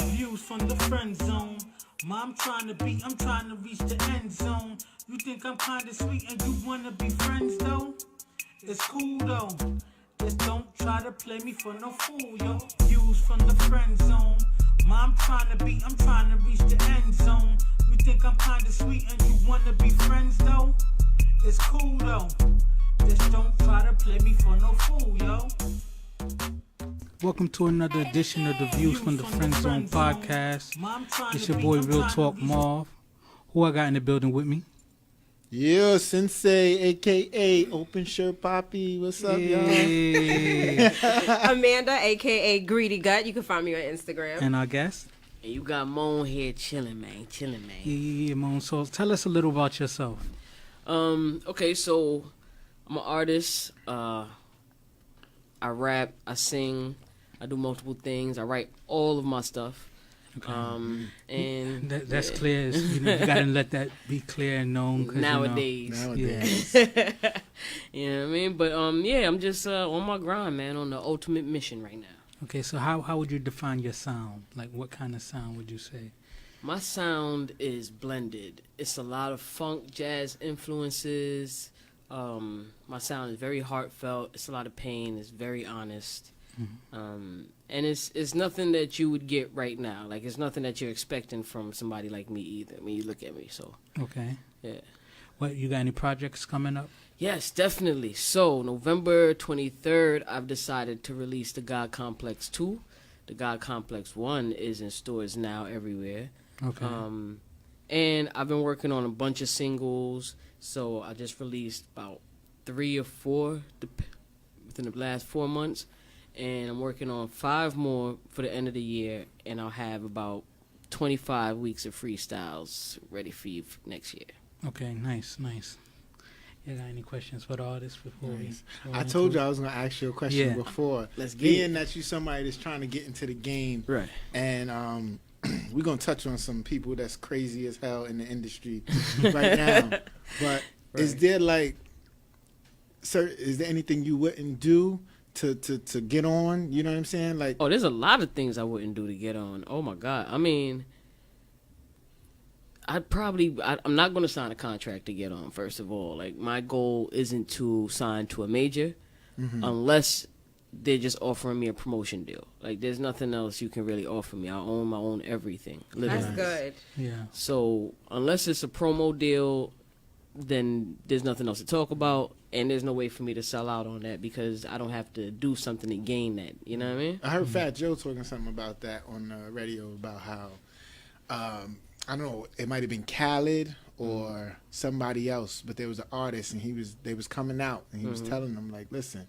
Views from the friend zone. I'm trying to reach the end zone. You think I'm kinda sweet and you wanna be friends though? It's cool though. Just don't try to play me for no fool, yo. Views from the friend zone. I'm trying to reach the end zone. You think I'm kinda sweet and you wanna be friends though? It's cool though. Just don't try to play me for no fool, yo. Welcome to another edition of the Views from the Friend Zone podcast. It's your boy Real Talk Marv. Who I got in the building with me? Yeah, Sensei, a.k.a. Open Shirt Poppy. What's up, y'all? Amanda, a.k.a. Greedy Gut. You can find me on Instagram. And our guest? And you got Moan here chilling, man. Yeah, Moan. So tell us a little about yourself. Okay, so I'm an artist. I rap, I sing, I do multiple things. I write all of my stuff. Okay. And that's clear. You gotta let that be clear and known. Nowadays. Yeah. You know what I mean? But I'm just on my grind, man, on the ultimate mission right now. Okay, so how would you define your sound? Like, what kind of sound would you say? My sound is blended. It's a lot of funk, jazz influences. My sound is very heartfelt. It's a lot of pain. It's very honest. Mm-hmm. And it's nothing that you would get right now. Like, it's nothing that you're expecting from somebody like me either when you look at me. So okay, yeah. What, you got any projects coming up? Yes, definitely. So November 23rd, I've decided to release the God Complex 2. The God Complex 1 is in stores now everywhere. Okay. And I've been working on a bunch of singles. So I just released about 3 or 4 within the last 4 months. And I'm working on 5 more for the end of the year. And I'll have about 25 weeks of freestyles ready for you next year. Okay, nice. You got any questions for the artists before I told you I was going to ask you a question before. Let's get Being it. that you somebody that's trying to get into the game. Right. And we're going to touch on some people that's crazy as hell in the industry right now. But is there is there anything you wouldn't do to get on? You know what I'm saying? Like, oh, there's a lot of things I wouldn't do to get on. Oh my God. I mean, I'm not going to sign a contract to get on, first of all. Like, my goal isn't to sign to a major unless they're just offering me a promotion deal. Like, there's nothing else you can really offer me. I own my own everything. Literally. That's good. Yeah. So unless it's a promo deal, then there's nothing else to talk about, and there's no way for me to sell out on that because I don't have to do something to gain that. You know what I mean? I heard Fat Joe talking something about that on the radio about how, I don't know, it might have been Khaled or somebody else, but there was an artist and they was coming out and he was telling them, like, listen,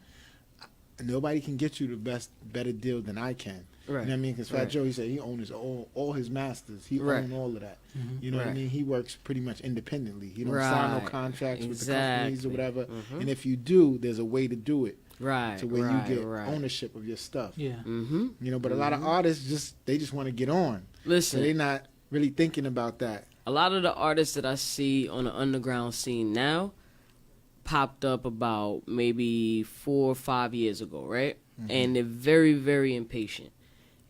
nobody can get you the better deal than I can. Right. You know what I mean? Because Fat Joe, he said he owns all his masters. He owns all of that. You know what I mean? He works pretty much independently. He don't sign no contracts with the companies or whatever. And if you do, there's a way to do it. Right. To where you get ownership of your stuff. Yeah. You know, but a lot of artists just want to get on. Listen. So they're not really thinking about that. A lot of the artists that I see on the underground scene now popped up about maybe 4 or 5 years ago, right? And they're very, very impatient.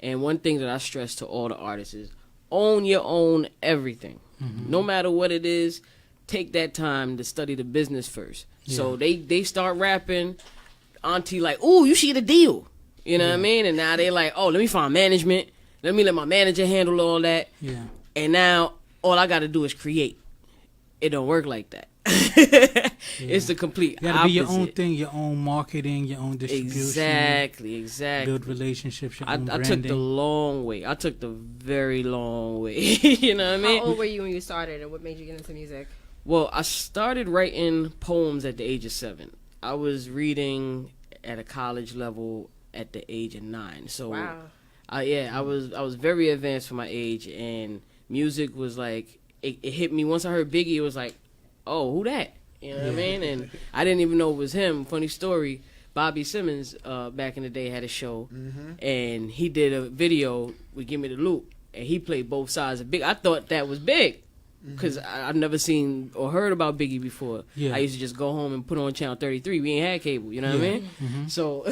And one thing that I stress to all the artists is own your own everything. No matter what it is, take that time to study the business first. Yeah. So they start rapping, auntie like, ooh, you should get a deal. You know what I mean? And now they like, oh, let me find management. Let me let my manager handle all that. Yeah. And now all I got to do is create. It don't work like that. It's the complete You gotta opposite. be your own thing, your own marketing, your own distribution. Exactly. Build relationships, your own I branding. took the long way. I took the very long way. You know what I mean? How old were you when you started, and what made you get into music? Well, I started writing poems at the age of 7. I was reading at a college level at the age of 9. So, wow. I was very advanced for my age, and music was like it hit me once I heard Biggie. It was like, oh, who that? You know what I mean? And I didn't even know it was him. Funny story. Bobby Simmons, back in the day, had a show, and he did a video with "Give Me the Loop," and he played both sides of Big. I thought that was Big. because I've never seen or heard about Biggie before. Yeah. I used to just go home and put on channel 33. We ain't had cable, you know what I mean? Mm-hmm. So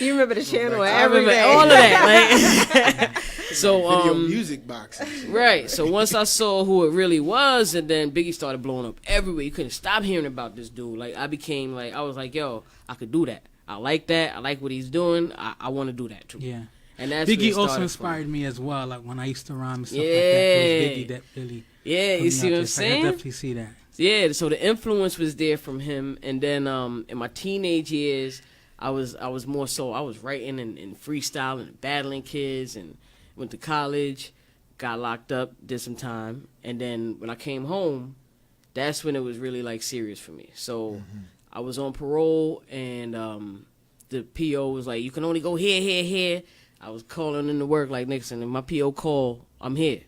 You remember the channel I every remember day. all of that. Like, so Video music boxes. right. So once I saw who it really was, and then Biggie started blowing up everywhere. You couldn't stop hearing about this dude. Like I became like, I was like, yo, I could do that. I like that. I like what he's doing. I want to do that too. Yeah. And that's where it Biggie started also from. inspired me as well. Like when I used to rhyme and stuff like that, it was Biggie that really. Yeah, put you me see out what there. I'm So I saying? can definitely see that. Yeah, so the influence was there from him, and then in my teenage years, I was more so I was writing and freestyling and battling kids, and went to college, got locked up, did some time, and then when I came home, that's when it was really like serious for me. So I was on parole, and the PO was like, "You can only go here." I was calling into work like Nixon, and my PO called, "I'm here."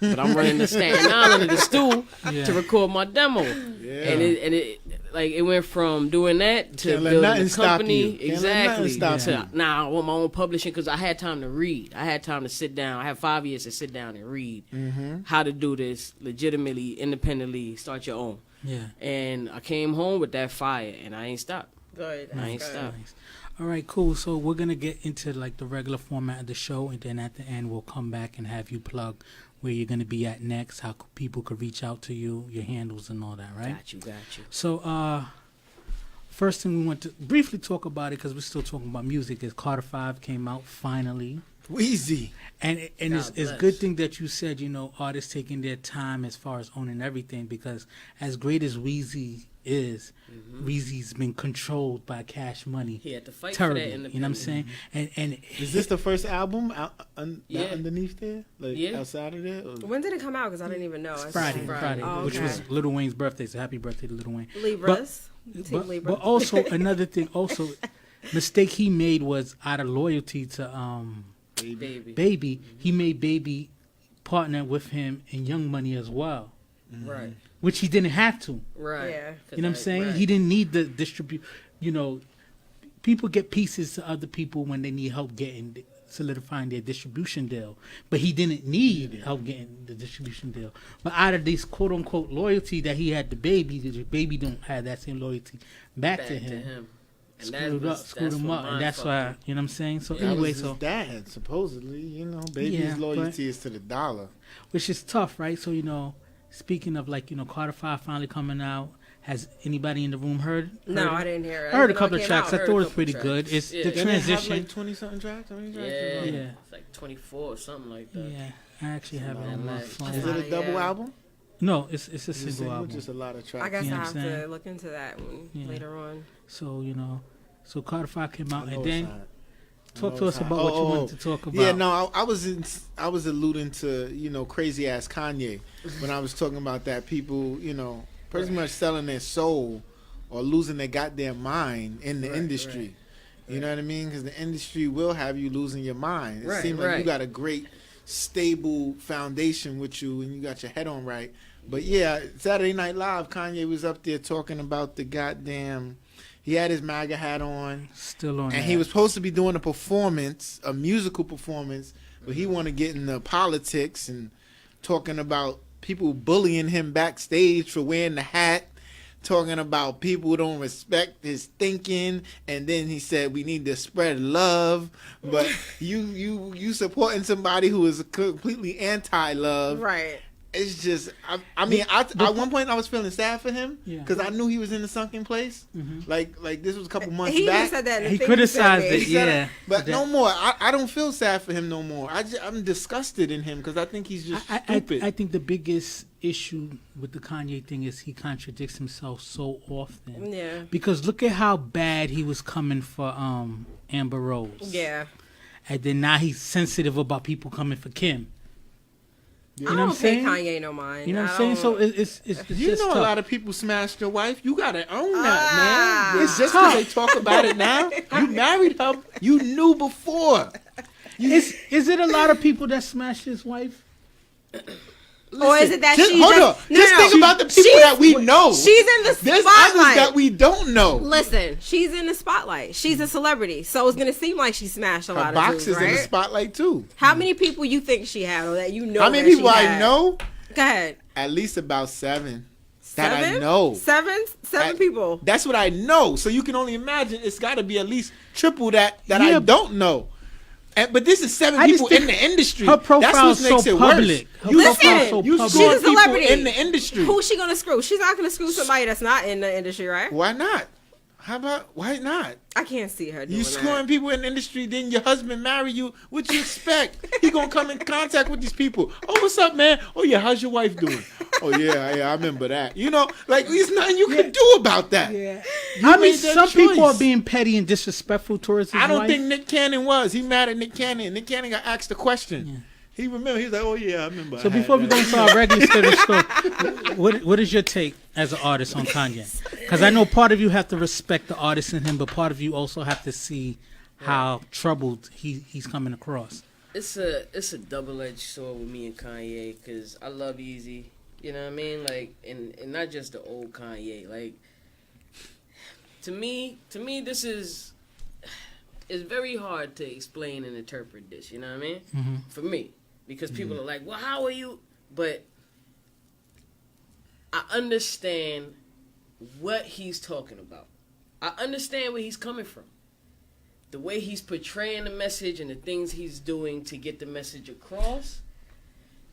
But I'm running to Staten Island to the stool to record my demo, and it went from doing that to Can't let building nothing a stop company. you. Can't let Exactly. nothing stop To, now I want my own publishing because I had time to read. I had time to sit down. I had 5 years to sit down and read how to do this legitimately, independently, start your own. Yeah. And I came home with that fire, and I ain't stopped. Good. I ain't stopped. Nice. All right, cool. So we're gonna get into like the regular format of the show, and then at the end we'll come back and have you plug where you're gonna be at next, how people could reach out to you, your handles, and all that. Right? Got you. So, first thing we want to briefly talk about it because we're still talking about music is Carter 5 came out finally, Wheezy. and it's bless. good thing that you said artists taking their time as far as owning everything because as great as Weezy is, Weezy's been controlled by Cash Money. He had to fight Terribly, for that. you know what I'm saying? And Is this the first album out Yeah. underneath there? Like outside of there? Or? When did it come out? Because I didn't even know. it's Friday, Oh, which okay. was Lil Wayne's birthday. So happy birthday to Lil Wayne. Libras. Team Libra. But also another thing, mistake he made was out of loyalty to Baby. He made Baby partner with him in Young Money as well, Right. which he didn't have to. Right. Yeah. You know what I'm saying? Right. He didn't need the distribute. People get pieces to other people when they need help solidifying their distribution deal, but he didn't need help getting the distribution deal. But out of this quote unquote loyalty that he had to Baby, the Baby don't have that same loyalty back to him. And Screwed him up, and that's why you know what I'm saying. So That anyway, was his dad, supposedly, Baby's loyalty is to the dollar. which is tough, right? So speaking of Carter 5 finally coming out, has anybody in the room heard No, it? I didn't hear it. I heard a Even though couple it of came tracks. out. I heard thought a it was couple pretty tracks. good. It's Yeah. the Didn't Didn't it have transition. like 20-something tracks? How many tracks? Yeah. Yeah. It's like 24 or something like that. Yeah, I actually have it on my Nice. phone. Is it a double Yeah. album? No, it's a Is it single album. Just a lot of tracks. I guess You know I what have I'm to saying? look into that one Yeah. later on. So so Carter 5 came out, I know and then it's hot. talk know to it's us hot. about what you Oh, wanted to talk about. Yeah, no, I was alluding to crazy ass Kanye when I was talking about that people pretty much selling their soul or losing their goddamn mind in the industry. You know what I mean? Because the industry will have you losing your mind. It seems like you got a great stable foundation with you and you got your head on right. But yeah, Saturday Night Live, Kanye was up there talking about the goddamn. He had his MAGA hat on. Still on. And that. he was supposed to be doing a performance, a musical performance, but he wanted to get into politics and talking about people bullying him backstage for wearing the hat, talking about people who don't respect his thinking, and then he said we need to spread love, but you supporting somebody who is completely anti-love. Right. It's just, I mean, at one point I was feeling sad for him Yeah. because I knew he was in a sunken place. Like this was a couple months He back. even said that in the He thing criticized sent me. it, yeah. But no more. I don't feel sad for him no more. I'm disgusted in him because I think he's just stupid. I think the biggest issue with the Kanye thing is he contradicts himself so often. Yeah. Because look at how bad he was coming for Amber Rose. Yeah. And then now he's sensitive about people coming for Kim. I know what I'm don't pay saying? Kanye no mind. You know what I I'm saying? So don't- it's You just know tough. a lot of people smashed your wife. You gotta own that, man. It's just tough. because they talk about it now. You married her. You knew before. Is it a lot of people that smashed his wife? Or is it that Just, she hold just... on. Just think about the people she's- that we know. She's in the There's spotlight. others that we don't know. Listen, she's in the spotlight. She's a celebrity, so it's gonna seem like she smashed a lot Her of box dudes, is right? in the spotlight too. How many people you think she had, or that you know? How many that people she I had? know? Go ahead. At least about 7 that I Seven? know. Seven people. That's what I know. So you can only imagine it's got to be at least triple that I Yeah. don't know. But this is 7 I just people think in the industry. her That's profile what is makes so it public. worse. Her You profile score- is so you public. score She's a people celebrity. in the industry. Who's she gonna screw? She's not gonna screw somebody that's not in the industry, right? Why not? How about why not? I can't see her doing You scoring people in the industry, then your husband marry you. What you expect? He gonna come in contact with these people. Oh, what's up, man? Oh yeah, how's your wife doing? Oh yeah, I remember that. You know, like there's nothing you can do about that. Yeah. You I mean, made that some people are choice. being petty and disrespectful towards his I don't wife. think Nick Cannon was. He mad at Nick Cannon. Nick Cannon got asked a question. He remember. He's like, oh yeah, I remember. So I had before we that." go into our regular schedule story, what is your take as an artist on Kanye? Because I know part of you have to respect the artist in him, but part of you also have to see how troubled he's coming across. It's a double-edged sword with me and Kanye, because I love Yeezy. You know what I mean? Like, and not just the old Kanye. Like, to me, this is, it's very hard to explain and interpret this. You know what I mean? Mm-hmm. For me, because people are like, well, how are you? But I understand what he's talking about. I understand where he's coming from. The way he's portraying the message and the things he's doing to get the message across.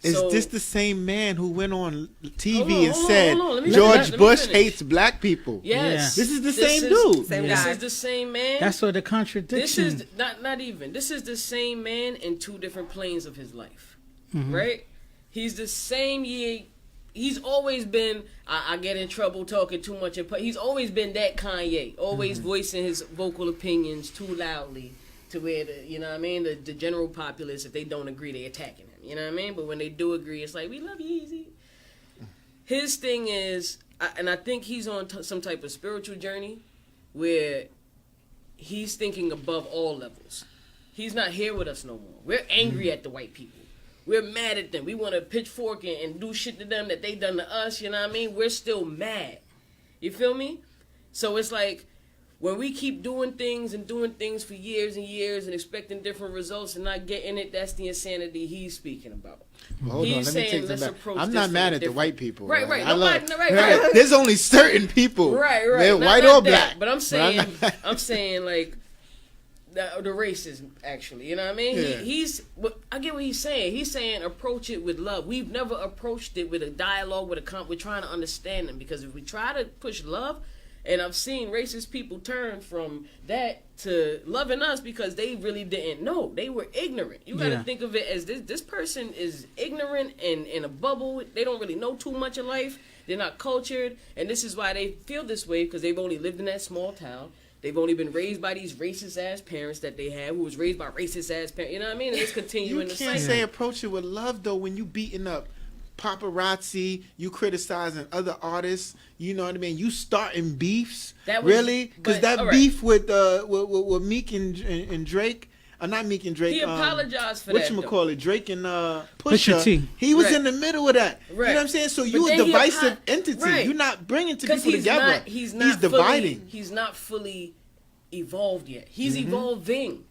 Is So- this the same man who went on TV Hold on, and hold on, said hold on. Let me George finish. Let me Bush finish. hates black people? Yes. This is the This same is- dude. Same This guy. is the same man. That's sort of the This contradiction. is not even. This is the same man in two different planes of his life, Mhm. right? He's the same year. He's always been. I get in trouble talking too much. He's always been that Kanye, always voicing his vocal opinions too loudly to where you know what I mean. The general populace, if they don't agree, they attacking him. You know what I mean? But when they do agree, it's like we love you, Easy. His thing is, and I think he's on some type of spiritual journey where he's thinking above all levels. He's not here with us no more. We're angry at the white people. We're mad at them. We want to pitchfork and do shit to them that they done to us. You know what I mean? We're still mad. You feel me? So it's like when we keep doing things for years and years and expecting different results and not getting it, that's the insanity he's speaking about. Well, hold on, He's let me saying, take let's them back. approach I'm this not from mad a at the different- white people. Right, right. I love- Nobody- right. There's only certain people. Right. They're Not- white not or that, black. But I'm saying, not- I'm saying like the racism. Actually, you know what I mean? Yeah. I get what he's saying. He's saying approach it with love. We've never approached it with a dialogue, with a we're trying to understand them, because if we try to push love, and I've seen racist people turn from that to loving us because they really didn't know. They were ignorant. You got to Yeah. think of it as this person is ignorant and in a bubble. They don't really know too much in life. They're not cultured. And this is why they feel this way, because they've only lived in that small town. They've only been raised by these racist-ass parents that they had, who was raised by racist-ass parents. You know what I mean? And it's You continuing the can't cycle. say approach it with love though when you beating up paparazzi, you criticizing other artists. You know what I mean? You starting beefs, That was- really? Because but, that all right. beef with Meek and Drake, not Meek and Drake. He apologized for that, Whatchamacallit, Drake and Pusha Pusha. T. He was Right. in the middle of that. You know Right. what I'm saying? So But you a then he divisive entity. Right. You're not bringing two Because people together. he's not dividing. He's not fully evolved yet. He's Mm-hmm. evolving.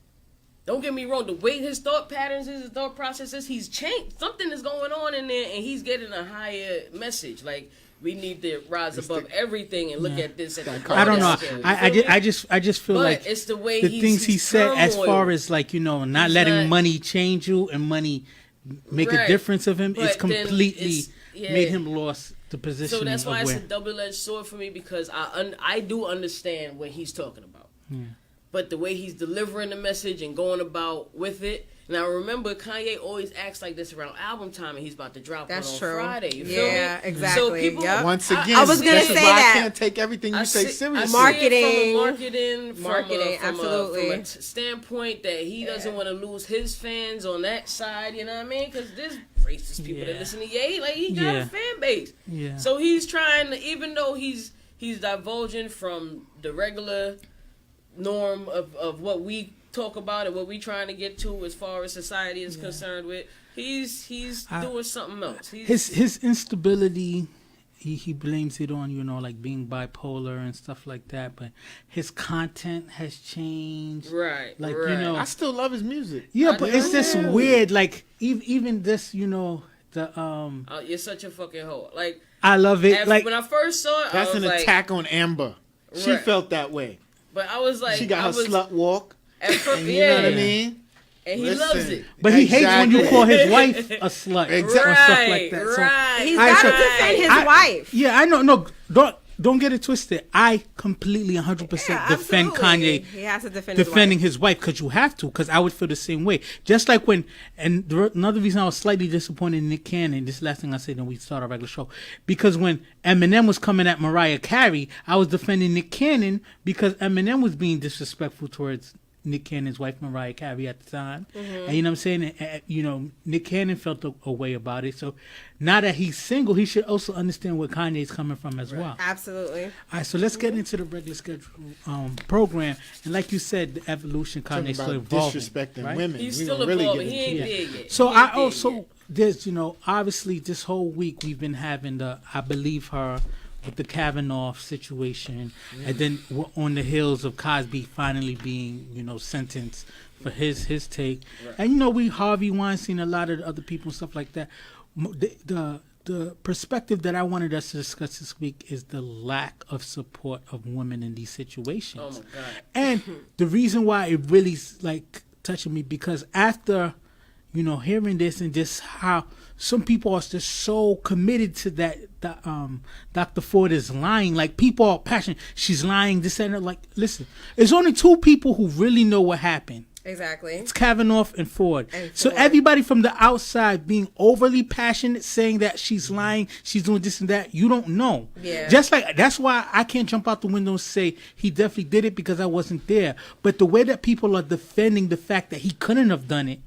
Don't get me wrong. The way his thought patterns is, his thought processes, he's changed. Something is going on in there, and he's getting a higher message. Like, we need to rise above everything and look at this. I don't know. scale. You I feel me? just feel But like it's the way the he's, things he he's said as turmoil. far as like, you know, not He's letting not- money change you and money make a Right. difference of him. But It's then completely yeah. made him lost the position So that's why of it's where. a double-edged sword for me, because I do understand what he's talking about. But the way he's delivering the message and going about with it. Now, remember, Kanye always acts like this around album time, and he's about to drop That's one on true. Friday. You feel me? Yeah, exactly. So people, Yep. Once I- again, I was gonna this is say why that. I can't take everything you say seriously. Marketing. Marketing, Absolutely. from a standpoint that he doesn't want to lose his fans on that side. You know what I mean? Because there's racist people that Yeah. listen to Ye. Like, he got Yeah. a fan base. Yeah. So he's trying to, even though he's divulging from the regular norm of what we talk about and what we trying to get to as far as society is concerned with, he's doing something else. His instability, he blames it on, you know, like being bipolar and stuff like that, but his content has changed. right, Like, right. you know, I still love his music. yeah, I but it's just know. weird. Like even this, you know, The Oh, you're such a fucking hoe. Like, I love it. Like when I first saw it, That's I was an like, attack on Amber. She Right. felt that way. But I was like, She got her slut walk. At first, And you know what I mean? And he Listen. loves it. But he hates when you Exactly. call his wife a slut or Exactly. stuff like that. So, Right. He's I- got to so- defend his I- wife. yeah, I know. No, don't get it twisted. I completely 100% Yeah, defend absolutely. Kanye He has to defend defending his wife. his wife because you have to. Because I would feel the same way. Just like when, and another reason I was slightly disappointed in Nick Cannon. This last thing I said, then we start our regular show, because when Eminem was coming at Mariah Carey, I was defending Nick Cannon because Eminem was being disrespectful towards Nick Cannon's wife, Mariah Carey, at the time. And you know what I'm saying? And, you know, Nick Cannon felt a way about it. So now that he's single, he should also understand where Kanye's coming from as well. Absolutely. All right, so let's get into the regular schedule program. And like you said, the evolution, Talking Kanye's still about evolving. disrespecting right? women. He's We still gonna really evolving. get He ain't into it. there yet. So He ain't I there also, yet. there's, you know, obviously this whole week we've been having the I Believe Her with the Kavanaugh situation, and then we're on the heels of Cosby finally being, you know, sentenced for his take. And you know, we Harvey Weinstein, a lot of the other people and stuff like that. The perspective that I wanted us to discuss this week is the lack of support of women in these situations. Oh my God. And the reason why it really like touching me, because after, you know, hearing this and just how some people are just so committed to that Dr. Ford is lying. Like, people are passionate. She's lying, this and that. Like, listen, there's only two people who really know what happened. Exactly. It's Kavanaugh and Ford. And So Ford. everybody from the outside being overly passionate, saying that she's lying, she's doing this and that, you don't know. Yeah. Just like, that's why I can't jump out the window and say he definitely did it because I wasn't there. But the way that people are defending the fact that he couldn't have done it,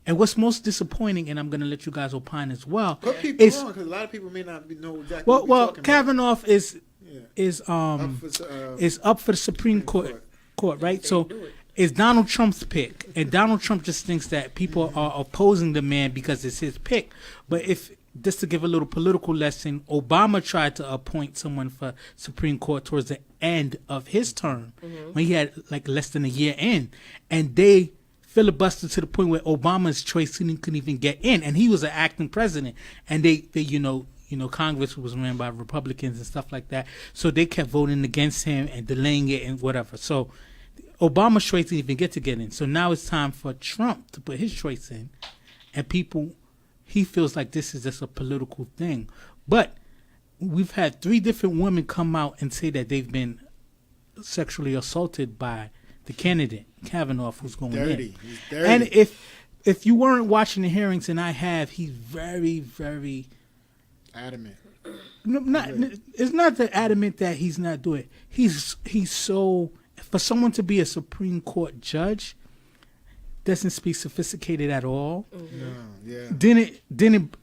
and what's most disappointing, and I'm going to let you guys opine as well, Put people is, on, because a lot of people may not know exactly well, what we're well, talking Kavanaugh is Yeah. is Is up for the Supreme Court, right? So it's Donald Trump's pick, and Donald Trump just thinks that people are opposing the man because it's his pick. But if, just to give a little political lesson, Obama tried to appoint someone for Supreme Court towards the end of his term, when he had like less than a year in, and they filibustered to the point where Obama's choice couldn't even get in, and he was an acting president, and they you know, Congress was ran by Republicans and stuff like that, so they kept voting against him and delaying it and whatever. So Obama's choice didn't even get in. So now it's time for Trump to put his choice in, and people, he feels like this is just a political thing. But we've had 3 different women come out and say that they've been sexually assaulted by the candidate Kavanaugh, who's going dirty. in. He's dirty. And if you weren't watching the hearings, and I have, he's very, very adamant. it's not that adamant that he's not doing it. He's so, for someone to be a Supreme Court judge, doesn't speak sophisticated at all. No, yeah. Didn't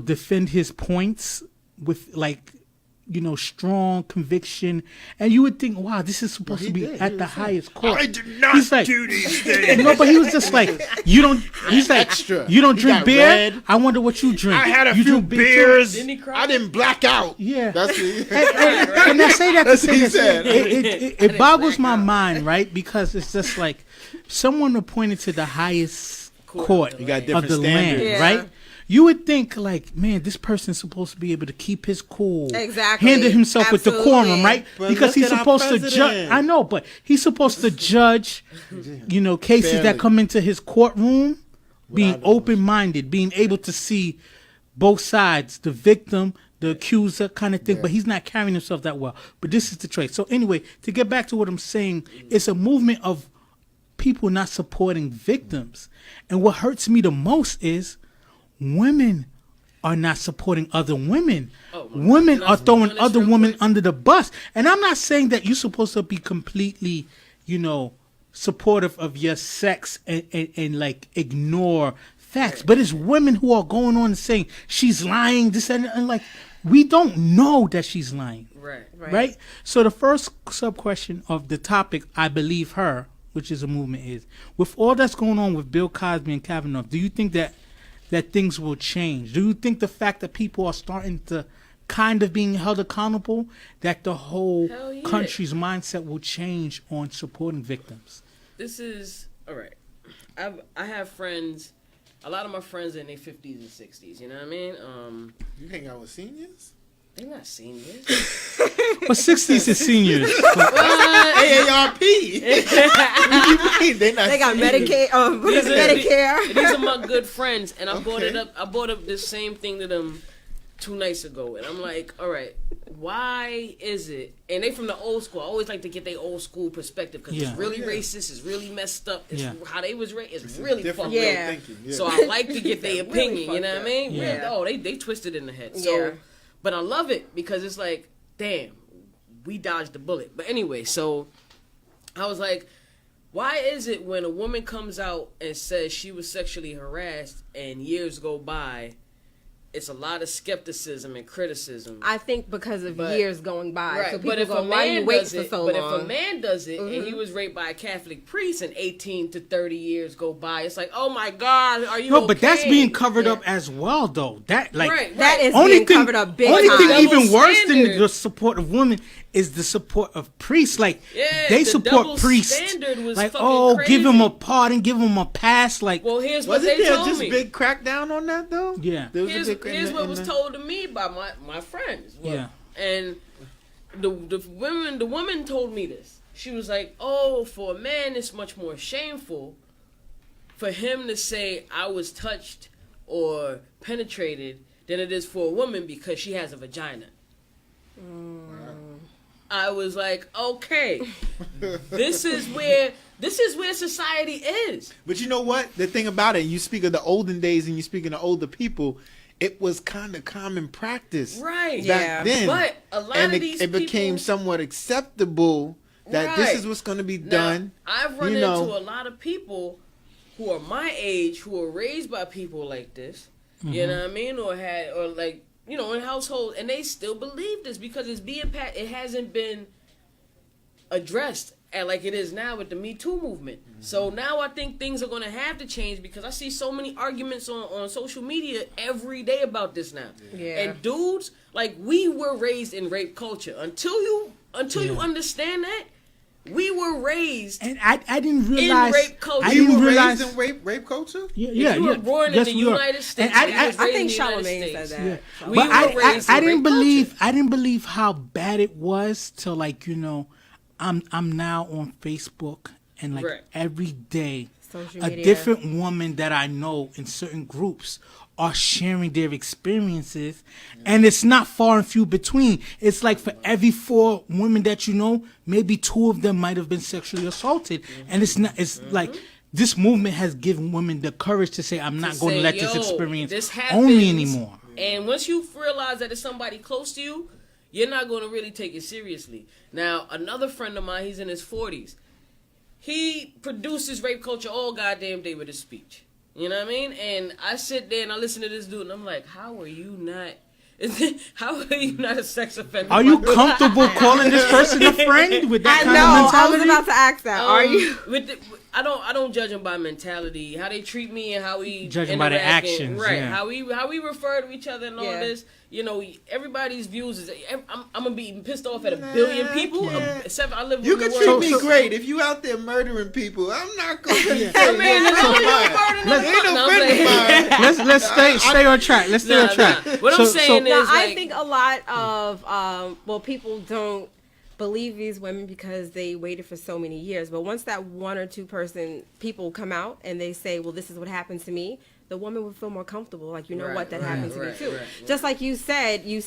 defend his points with, like, strong conviction, and you would think, wow, this is supposed to be at the highest court. I did not He's like, do these things. no, but he was just like, you don't. He's like, Extra. you don't He drink got beer. red. I wonder what you drink. I had a You few drink beer too? beers. Didn't he cry? I didn't black out. Yeah. That's And I say that to That's say what he this. said. It boggles my mind, right? Because it's just like someone appointed to the highest court You got of different the land, standards. Yeah. right? You would think, like, man, this person's supposed to be able to keep his cool, Exactly. handle himself with Absolutely. decorum, right? But Because look he's at our supposed to judge. president. I know, but he's supposed to judge, cases that Fairly. come into his courtroom, being Without those. open-minded, being able to see both sides, the victim, the accuser, kind of thing. Yeah. But he's not carrying himself that well. But this is the trait. So anyway, to get back to what I'm saying, it's a movement of people not supporting victims. And what hurts me the most is women are not supporting other women. Oh, Women can I are throwing explain this other real women quick? under the bus. And I'm not saying that you're supposed to be completely, supportive of your sex and like ignore facts. But it's women who are going on and saying she's lying, this and like, we don't know that she's lying. Right. Right? So the first sub question of the topic, I Believe Her, which is a movement, is, with all that's going on with Bill Cosby and Kavanaugh, do you think that things will change? Do you think the fact that people are starting to kind of being held accountable, that the whole Hell yeah. country's mindset will change on supporting victims? This is all right. I have friends a lot of my friends are in their 50s and 60s. You know what I mean? You hang out with seniors? They're not seniors. But 60s is seniors. AARP. They not They got seniors. Medicaid, Medicare. These are my good friends, and I brought Okay. it up. I brought up this same thing to them 2 nights ago, and I'm like, all right, why is it? And they from the old school. I always like to get their old school perspective because Yeah. it's really Yeah. racist. It's really messed up. It's Yeah. how they was raised. It's It's a really different fucked way up. of Yeah. thinking. Yeah. So I like to get their Really opinion. You know what I fucked mean? up. Yeah. Oh, they twisted in the head. So, Yeah. but I love it because it's like, damn, we dodged the bullet. But anyway, so I was like, why is it when a woman comes out and says she was sexually harassed and years go by, it's a lot of skepticism and criticism? I think because of But- years going by. Right, So but people if go, a why you man wait does for it, so but long? if a man does it and he was raped by a Catholic priest and 18 to 30 years go by, it's like, oh my God, are you No, but that's okay? being covered Yeah. up as well, though. That like Right, That is only being thing, covered up big only time. thing Double even worse standard. than the support of women is the support of priests. Like Yeah, they the support double priests. standard was Like, fucking oh, give him a crazy. pardon, give him a pass. Like, Well, here's what Wasn't they there told just me. big crackdown on that though? Yeah. There was Here's, a big here's what in was the- told to me by my friends. Yeah. And the woman told me this. She was like, oh, for a man, it's much more shameful for him to say I was touched or penetrated than it is for a woman because she has a vagina. I was like, okay, this is where society is. But you know what? The thing about it, you speak of the olden days and you speak of the older people, it was kind of common practice Right. back Yeah. then. But a lot and of these it became people, somewhat acceptable that this Right. is what's going to be Now, done. I've run you know. into a lot of people who are my age who are raised by people like this. You know what I mean? Or like, you know, in households, and they still believe this because it's being it hasn't been addressed like it is now with the Me Too movement. So now I think things are going to have to change because I see so many arguments on social media every day about this now. Yeah. And dudes, like, we were raised in rape culture. Until you Yeah. understand that, we were raised And I didn't realize. rape culture. I You didn't were realize. raised in rape culture? Yeah, If yeah, you were yeah. born Yes, in the we are. United States, And you was I raised think in the United Charlamagne States. said that. Yeah. We But were I raised in didn't rape believe culture. I didn't believe how bad it was till, like, you know, I'm now on Facebook and like Right. every day Social a media. different woman that I know in certain groups are sharing their experiences, and it's not far and few between. It's like for every 4 women that you know, maybe 2 of them might have been sexually assaulted, and it's not. It's like this movement has given women the courage to say, "I'm not going to say, let this "Yo, experience this own me happens." anymore." And once you realize that it's somebody close to you, you're not going to really take it seriously. Now, another friend of mine, he's in his 40s. He produces rape culture all goddamn day with his speech. You know what I mean? And I sit there and I listen to this dude, and I'm like, how are you not a sex offender? Are you comfortable calling this person a friend with that I kind know. of I mentality? was about to ask that. Are you? I don't judge them by mentality, how they treat me and how we Judge 'em by their interact and- actions, right? yeah. How we refer to each other and all Yeah. this. You know, everybody's views is. I'm gonna be pissed off at a billion people. yeah. Except I live. You in can the treat world. me great if you out there murdering people. I'm not going to say I mean, no it's only friend of burden mine. of Ain't no, no I'm friend of saying- mine. Let's stay on track. Let's stay on track. Nah. What I'm saying No, is, I like, think a lot of people don't believe these women because they waited for so many years. But once that 1 or 2 people come out and they say, "Well, this is what happened to me," the woman will feel more comfortable. Like, you know Right, what, that right, happened to me right, too. right. Just like you said, you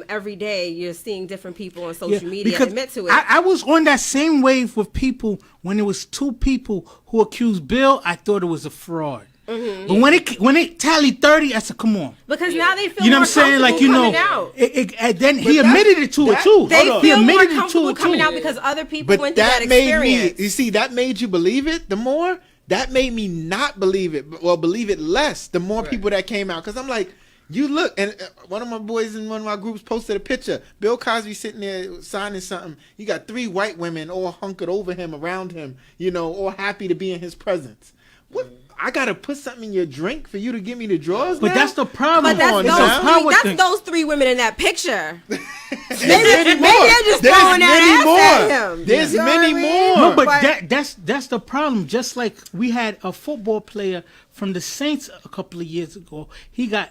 every day you're seeing different people on social Yeah, media because admit to it. I was on that same wave with people when it was 2 people who accused Bill. I thought it was a fraud. Mm-hmm. But when it tallied 30, I said, "Come on." because now they feel You know more what I'm saying? Like, you know, comfortable coming out. and then he admitted it to it too. They Hold on. He feel more admitted it to comfortable it coming too. out because other people But went through that that made experience. me, you see, that made you believe it the more. That made me not believe it, well, believe it less the more Right. people that came out. Because I'm like, you look, and one of my boys in one of my groups posted a picture. Bill Cosby sitting there signing something. You got 3 white women all hunkered over him, around him, you know, all happy to be in his presence. What? I gotta put something in your drink for you to give me the drawers. But now? that's the problem. But that's, on, It's a now. power that's thing. those three women in that picture. There's maybe they're just throwing that ass at him. There's You know many what I mean? more. No, but But- that's the problem. Just like we had a football player from the Saints a couple of years ago. He got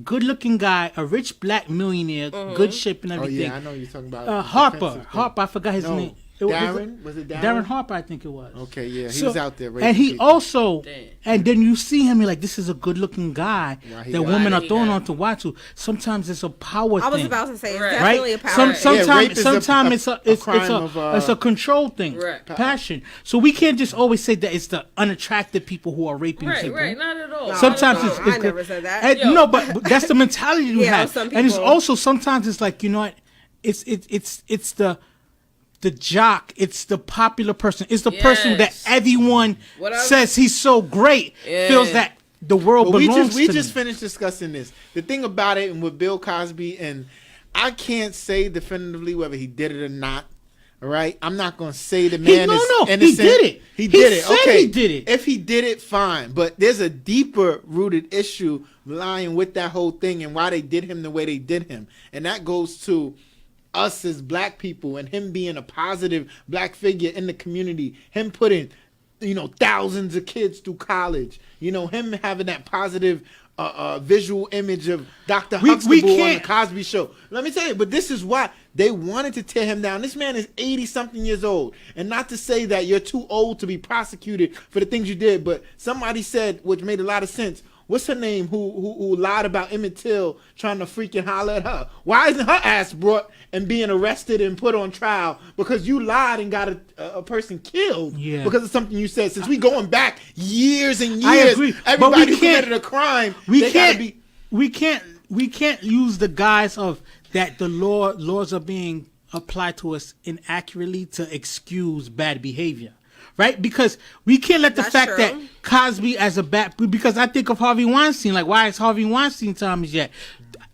good-looking guy, a rich black millionaire, good shape and Oh everything. yeah, I know you're talking about Harper, defensive thing. Harper. I forgot his No, name. Darren? Was it Darren? Darren Harper, I think it was. Okay, yeah, he was out there. And he raping people. also, Damn. and then you see him, you're like, this is a good-looking guy Why he that got- women Why are he throwing got- on to watch to. Sometimes it's a power I was thing. about to say, it's Right. definitely Right. a power. Sometimes rape is a crime it's a control thing, Right. passion. So we can't just always say that it's the unattractive people who are raping Right, people. right, not at all. Sometimes No, it's I never said that. And, Yo. no, but that's the mentality you Yeah, have, some and it's people- also sometimes it's like, you know what, it's the jock, it's the popular person, it's the person that Yes. everyone What I- says he's so great, Yeah. feels that the world But belongs we to just them. finished discussing this. The thing about it, and with Bill Cosby, and I can't say definitively whether he did it or not. All right, I'm not gonna say the man is he innocent. did it. He He did it. said Okay, he did it. If he did it, fine. But there's a deeper rooted issue lying with that whole thing and why they did him the way they did him, and that goes to us as black people and him being a positive black figure in the community, him putting, thousands of kids through college, him having that positive visual image of Dr. We Huxtable on the can't- Cosby Show. Let me tell you, but this is why they wanted to tear him down. This man is 80-something years old. And not to say that you're too old to be prosecuted for the things you did, but somebody said, which made a lot of sense, what's her name who lied about Emmett Till trying to freaking holler at her? Why isn't her ass brought and being arrested and put on trial because you lied and got a person killed Yeah. because of something you said? Since we going back years and years, I agree, but everybody we who can't- committed a crime, we they gotta can't be. we can't use the guise of that the laws are being applied to us inaccurately to excuse bad behavior, right? Because we can't let the That's fact true. that Cosby as a bad, because I think of Harvey Weinstein, like why is Harvey Weinstein Thomas yet?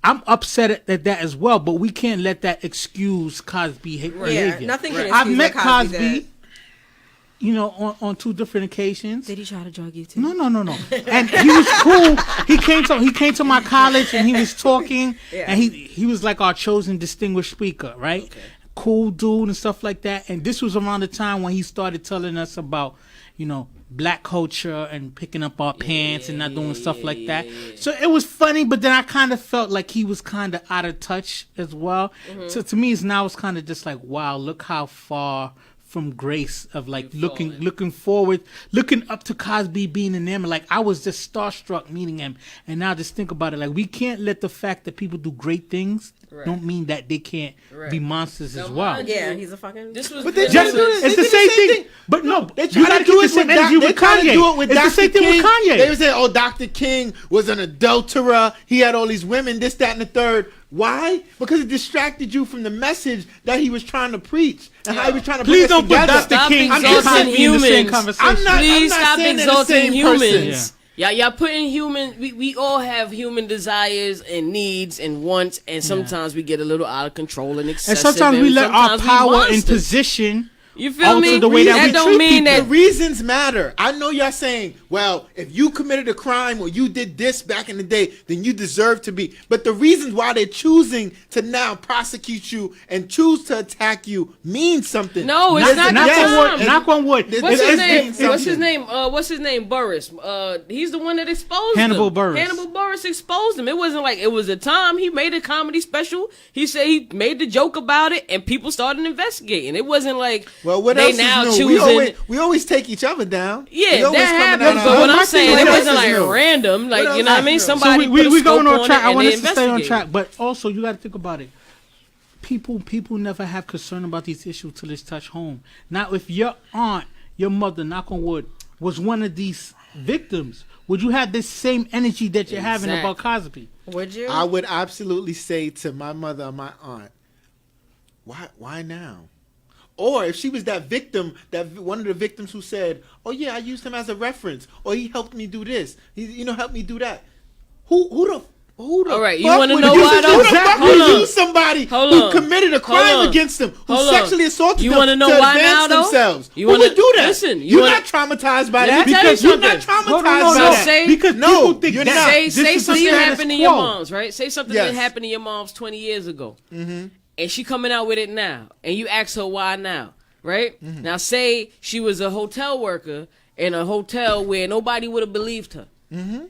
I'm upset at that as well, but we can't let that excuse Cosby behavior. Yeah, nothing can I've excuse met what Cosby Cosby, did. on two different occasions. Did he try to drug you too? No. And he was cool. He came to my college and he was talking, Yeah. and he was like our chosen distinguished speaker, right? Okay. Cool dude and stuff like that. And this was around the time when he started telling us about, black culture and picking up our pants and not doing stuff like that. So it was funny, but then I kind of felt like he was kind of out of touch as well. So to me, it's kind of just like, wow, look how far from grace of like You've fallen. looking forward, looking up to Cosby being in there. Like I was just starstruck meeting him, and now just think about it. Like we can't let the fact that people do great things Right. don't mean that they can't Right. be monsters Now, as well. mind Yeah, you, he's a fucking. This was But they Just, try to do this. it's They the did the same same thing. thing. But no, They you try gotta to do keep the it same with energy they with try Kanye. to do it with It's Dr. the same thing King. with Kanye. They would say, "Oh, Dr. King was an adulterer. He had all these women, this, that, and the third." Why? Because it distracted you from the message that he was trying to preach and how he was trying to Please bring us don't put together. Dr. Stop King and exalting Cosby in the same humans. conversation. I'm not- Please stop saying they're the exalting same humans. person. Y'all putting human. We all have human desires and needs and wants, and sometimes we get a little out of control and excessive. And sometimes we let our sometimes we power and monsters. position You feel alter me? the way that we don't treat mean people. The that. reasons matter. I know y'all saying, well, if you committed a crime or you did this back in the day, then you deserve to be. But the reasons why they're choosing to now prosecute you and choose to attack you means something. No, it's not knock the on wood. time. Knock on wood. What's What's It his is name? getting What's his something. name? What's his name? Burris. He's the one that exposed Hannibal him. Buress. Hannibal Buress exposed him. It wasn't like it was a time. He made a comedy special. He said he made the joke about it, and people started investigating. It wasn't like Well, what they else now is new? choosing. We always take each other down. Yeah, We always that coming happens. out But our- what My I'm thing saying, is it what wasn't else like is new? random. Like What you know else what I mean? is new? Somebody So put a we scope going on track. it I and want they us to stay on investigated. track, but also you got to think about it. People never have concern about these issues till it's touch home. Now, if your aunt, your mother, knock on wood, was one of these victims, would you have this same energy that you're having about Cosby? Would you? I would absolutely say to my mother or my aunt, why now? Or if she was that victim, that one of the victims who said, "Oh yeah, I used him as a reference," or he helped me do this, he helped me do that. Who the Who the All right, you fuck wanna would know use- why, though? Who the fuck Hold would on. use somebody Hold who on. committed a crime Hold on. against them, who Hold on. sexually assaulted You them wanna know to why advance now, though? themselves? You Who wanna- would do that? listen, you You're wanna- not traumatized by Let that. me tell you Because you're not something. traumatized Hold on, by no, that. say- because No, people think you're that not. Say this is the something status happened to quo. your moms, right? Say something Yes. that happened to your moms 20 years ago, and she coming out with it now, and you ask her why now, right? Now say she was a hotel worker in a hotel where nobody would have believed her.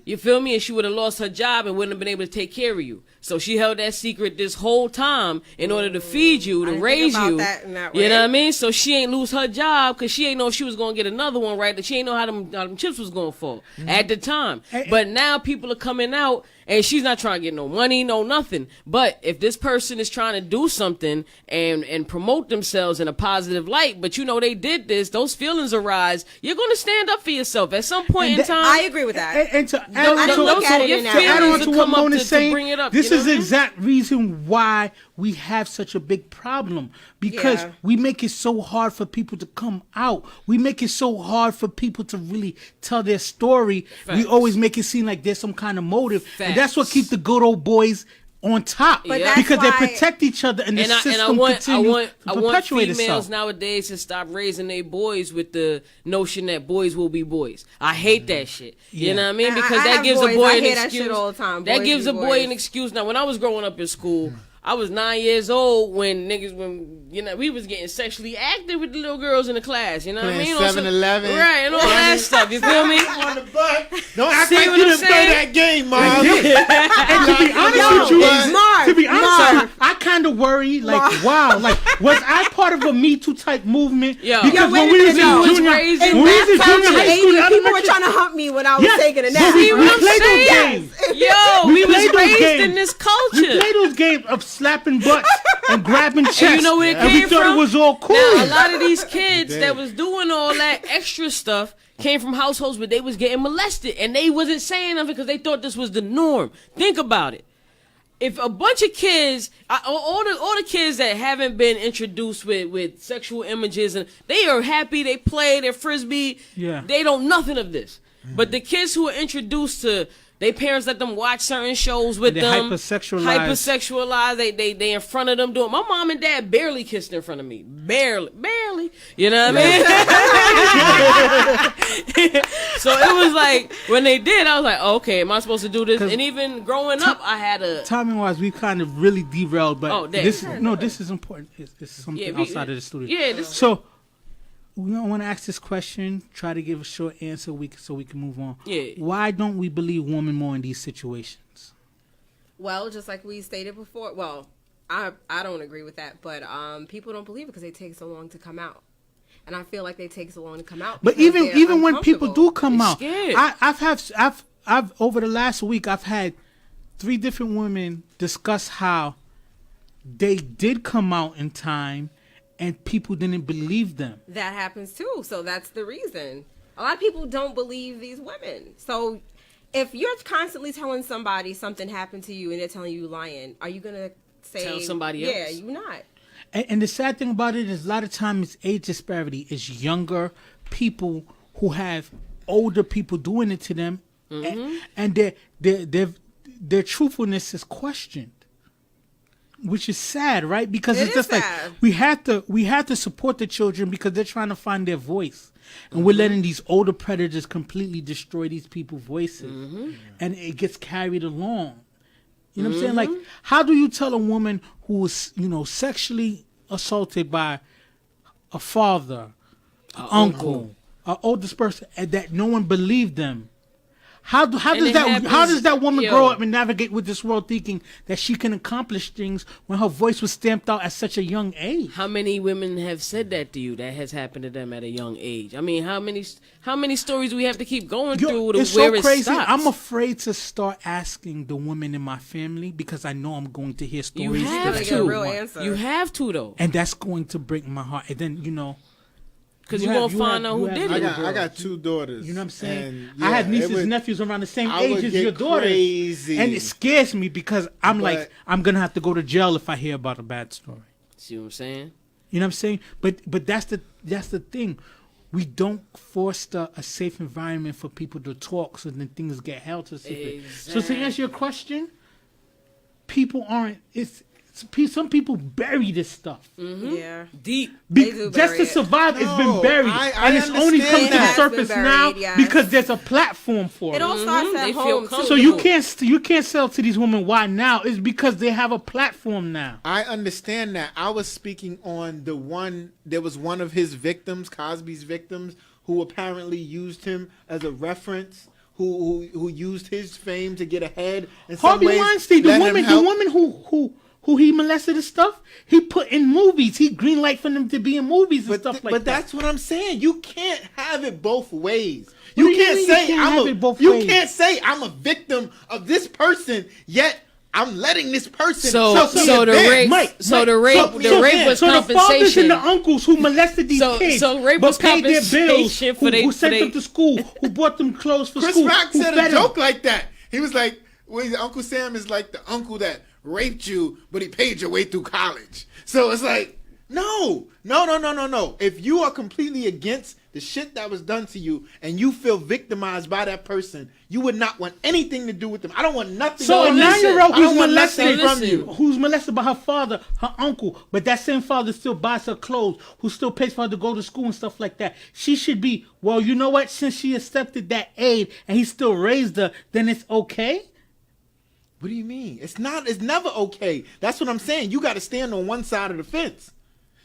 You feel me? And she would have lost her job and wouldn't have been able to take care of you. So she held that secret this whole time in order to feed you, to I didn't raise think about you. that in that You know way. what I mean? So she ain't lose her job because she ain't know if she was going to get another one, right? That she ain't know how them chips was going to fall at the time. But now people are coming out and she's not trying to get no money, no nothing. But if this person is trying to do something and promote themselves in a positive light, but you know they did this, those feelings arise, you're going to stand up for yourself at some point And in time. I agree with that. And to add Don't- on don't to, look at it to in that add way. on to To what come up Mona's to saying, bring it up, this you know is what the I mean? exact reason why we have such a big problem, because Yeah. we make it so hard for people to come out. We make it so hard for people to really tell their story. We Facts. always make it seem like there's some kind of motive, and that's what Facts. keeps the good old boys on top, But that's because why- they protect each other, and the And I system want continues to perpetuate females itself. nowadays to stop raising their boys with the notion that boys will be boys. I hate that shit. You Yeah. know what I mean? I- Because I that have gives a boys. boy I an hear that excuse. shit all the time. That Boys gives be a boy boys. an excuse. Now, when I was growing up in school, I was 9 years old when we was getting sexually active with the little girls in the class. You know what I Playing mean? On some- 7-Eleven. right, and all that stuff. You feel me? On the butt. Don't act See like what you I'm didn't play saying? that game, Mom. And to be honest with you, Marv, to be honest, Marv. I kind of worry, like, Marv. wow, like, was I part of a Me Too type movement? Yo. Because Yo, when wait a we was minute, yo. in junior, Raised when in we was in Back junior in the high school, 80s, people were elementary- trying to hump me when I was Yes, taking a but nap. we See what I'm played those saying? games. Yo, We we was played those raised games. in this We culture. played those games of slapping butts and grabbing chests, And you know where it and we came thought from? it was all cool. Now, a lot of these kids did. that was doing all that extra stuff came from households where they was getting molested, and they wasn't saying nothing because they thought this was the norm. Think about it. If a bunch of kids, all the kids that haven't been introduced with sexual images, and they are happy, they play, they're frisbee, Yeah. they don't nothing of this. But the kids who are introduced to, their parents let them watch certain shows with And them. they hypersexualized. They in front of them doing. My mom and dad barely kissed in front of me. Barely. You know what I mean? So it was like, when they did, I was like, oh, okay, am I supposed to do this? 'Cause And even growing up, I had a... Timing wise, we kind of really derailed, but Oh, damn. this is important. It's something Yeah, outside of the studio. Yeah, this... So, we want to ask this question. Try to give a short answer, so we can move on. Yeah. Why don't we believe women more in these situations? Well, just like we stated before, well, I don't agree with that, but people don't believe it because they take so long to come out, and I feel like they take so long to come out. But because even they're when people do come They're out, scared. I've over the last week I've had 3 different women discuss how they did come out in time, and people didn't believe them. that happens too. So that's the reason. A lot of people don't believe these women. So if you're constantly telling somebody something happened to you and they're telling you lying, are you gonna say Tell somebody else? Yeah, you're not. And the sad thing about it is a lot of times age disparity is younger people who have older people doing it to them, and their truthfulness is questioned, which is sad, right? Because It it's is just like sad. we have to support the children because they're trying to find their voice, and we're letting these older predators completely destroy these people's voices, and it gets carried along. You know what I'm saying? Like, how do you tell a woman who was, sexually assaulted by a father, an uncle, an oldest person, and that no one believed them? How does it that woman yo. grow up and navigate with this world thinking that she can accomplish things when her voice was stamped out at such a young age? How many women have said that to you? That has happened to them at a young age. I mean, how many stories do we have to keep going through to It's where so it crazy. stops? I'm afraid to start asking the women in my family because I know I'm going to hear You stories have that I to. don't Real want. answer. You have to though, And that's going to break my heart. And then, because You you're have- gonna you find have- out you who have- did I it. got, I got 2 daughters. You know what I'm saying? And, I yeah, had nieces it would- and nephews around the same I age would as get your daughter. crazy. And it scares me because I'm But- like, I'm going to have to go to jail if I hear about a bad story. See what I'm saying? You know what I'm saying? But that's the thing. We don't foster a safe environment for people to talk, so then things get held to secret. So to answer your question, people aren't. Some people bury this stuff. Yeah. Deep. They do Just bury to it. survive, it's been No, buried, I and it's only understand come to the that. surface It's been now buried, yes. because there's a platform for It it. all starts They at feel home, too. comfortable. So you can't sell to these women. Why now? It's because they have a platform now. I understand that. I was speaking on the one. There was one of his victims, Cosby's victims, who apparently used him as a reference. Who used his fame to get ahead. In some Harvey ways, Weinstein, the let him woman help. who he molested and stuff, he put in movies. He green light for them to be in movies and stuff like But that. that's what I'm saying. You can't have it both ways. What do You you can't mean say you can't have it both you ways? can't say I'm a victim of this person, yet I'm letting this person. So help me the advance. rape, Mike, so the rape was So the fathers compensation. and the uncles who molested these So- kids, so rape but was paid their bills, compensation for who sent they- them to school, who bought them clothes for Chris school, Rock who said a fed them. joke like that. He was like, Uncle Sam is like the uncle that raped you, but he paid your way through college. So it's like, no. If you are completely against the shit that was done to you and you feel victimized by that person, you would not want anything to do with them. I don't want nothing. So a to do with them. 9-year-old I don't who's want molested nothing from you. who's molested by her father, her uncle, but that same father still buys her clothes, who still pays for her to go to school and stuff like that. She should be, well, you know what? Since she accepted that aid and he still raised her, then it's okay. What do you mean? It's not. It's never okay. That's what I'm saying. You got to stand on one side of the fence.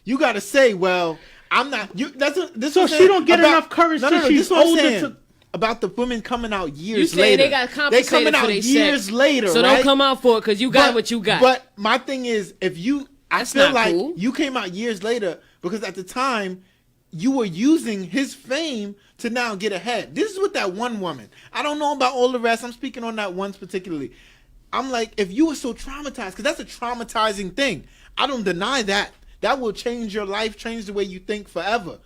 You got to say, well, I'm not. You. This. So what I'm she saying don't get about- enough courage No, till this she's is what I'm older saying to. about the women coming out You years say later. they got They compensated coming for out their years sex. later, So right? don't come out for it because you got what you got. But my thing is, if you, I That's feel not like cool. you came out years later because at the time you were using his fame to now get ahead. This is with that one woman. I don't know about all the rest. I'm speaking on that one particularly. I'm like, if you were so traumatized, because that's a traumatizing thing. I don't deny that. That will change your life, change the way you think forever.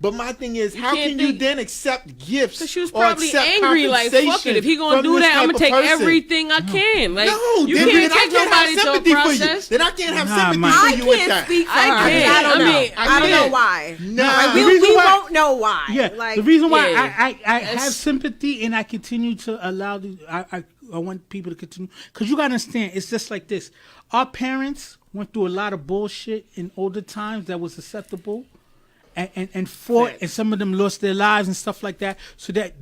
But my thing is, how can't can you think- then accept gifts? Because she was or probably accept angry, like, fuck compensation it. If he gonna from do this that, I'm type gonna take of person? everything I can. Like, No, you then can't I take can't nobody have to a sympathy for you. process. Then I can't have Nah, sympathy Mike. for I you with can't that. speak for I her. can't. I don't I know. mean, I don't know can't. why. Nah. Like, The we reason why- won't know why. Yeah, Like, the reason why Yeah. I have That's- sympathy and I continue to allow I want people to continue, because you gotta understand, it's just like this. Our parents went through a lot of bullshit in older times that was acceptable, and fought, and some of them lost their lives and stuff like that, so that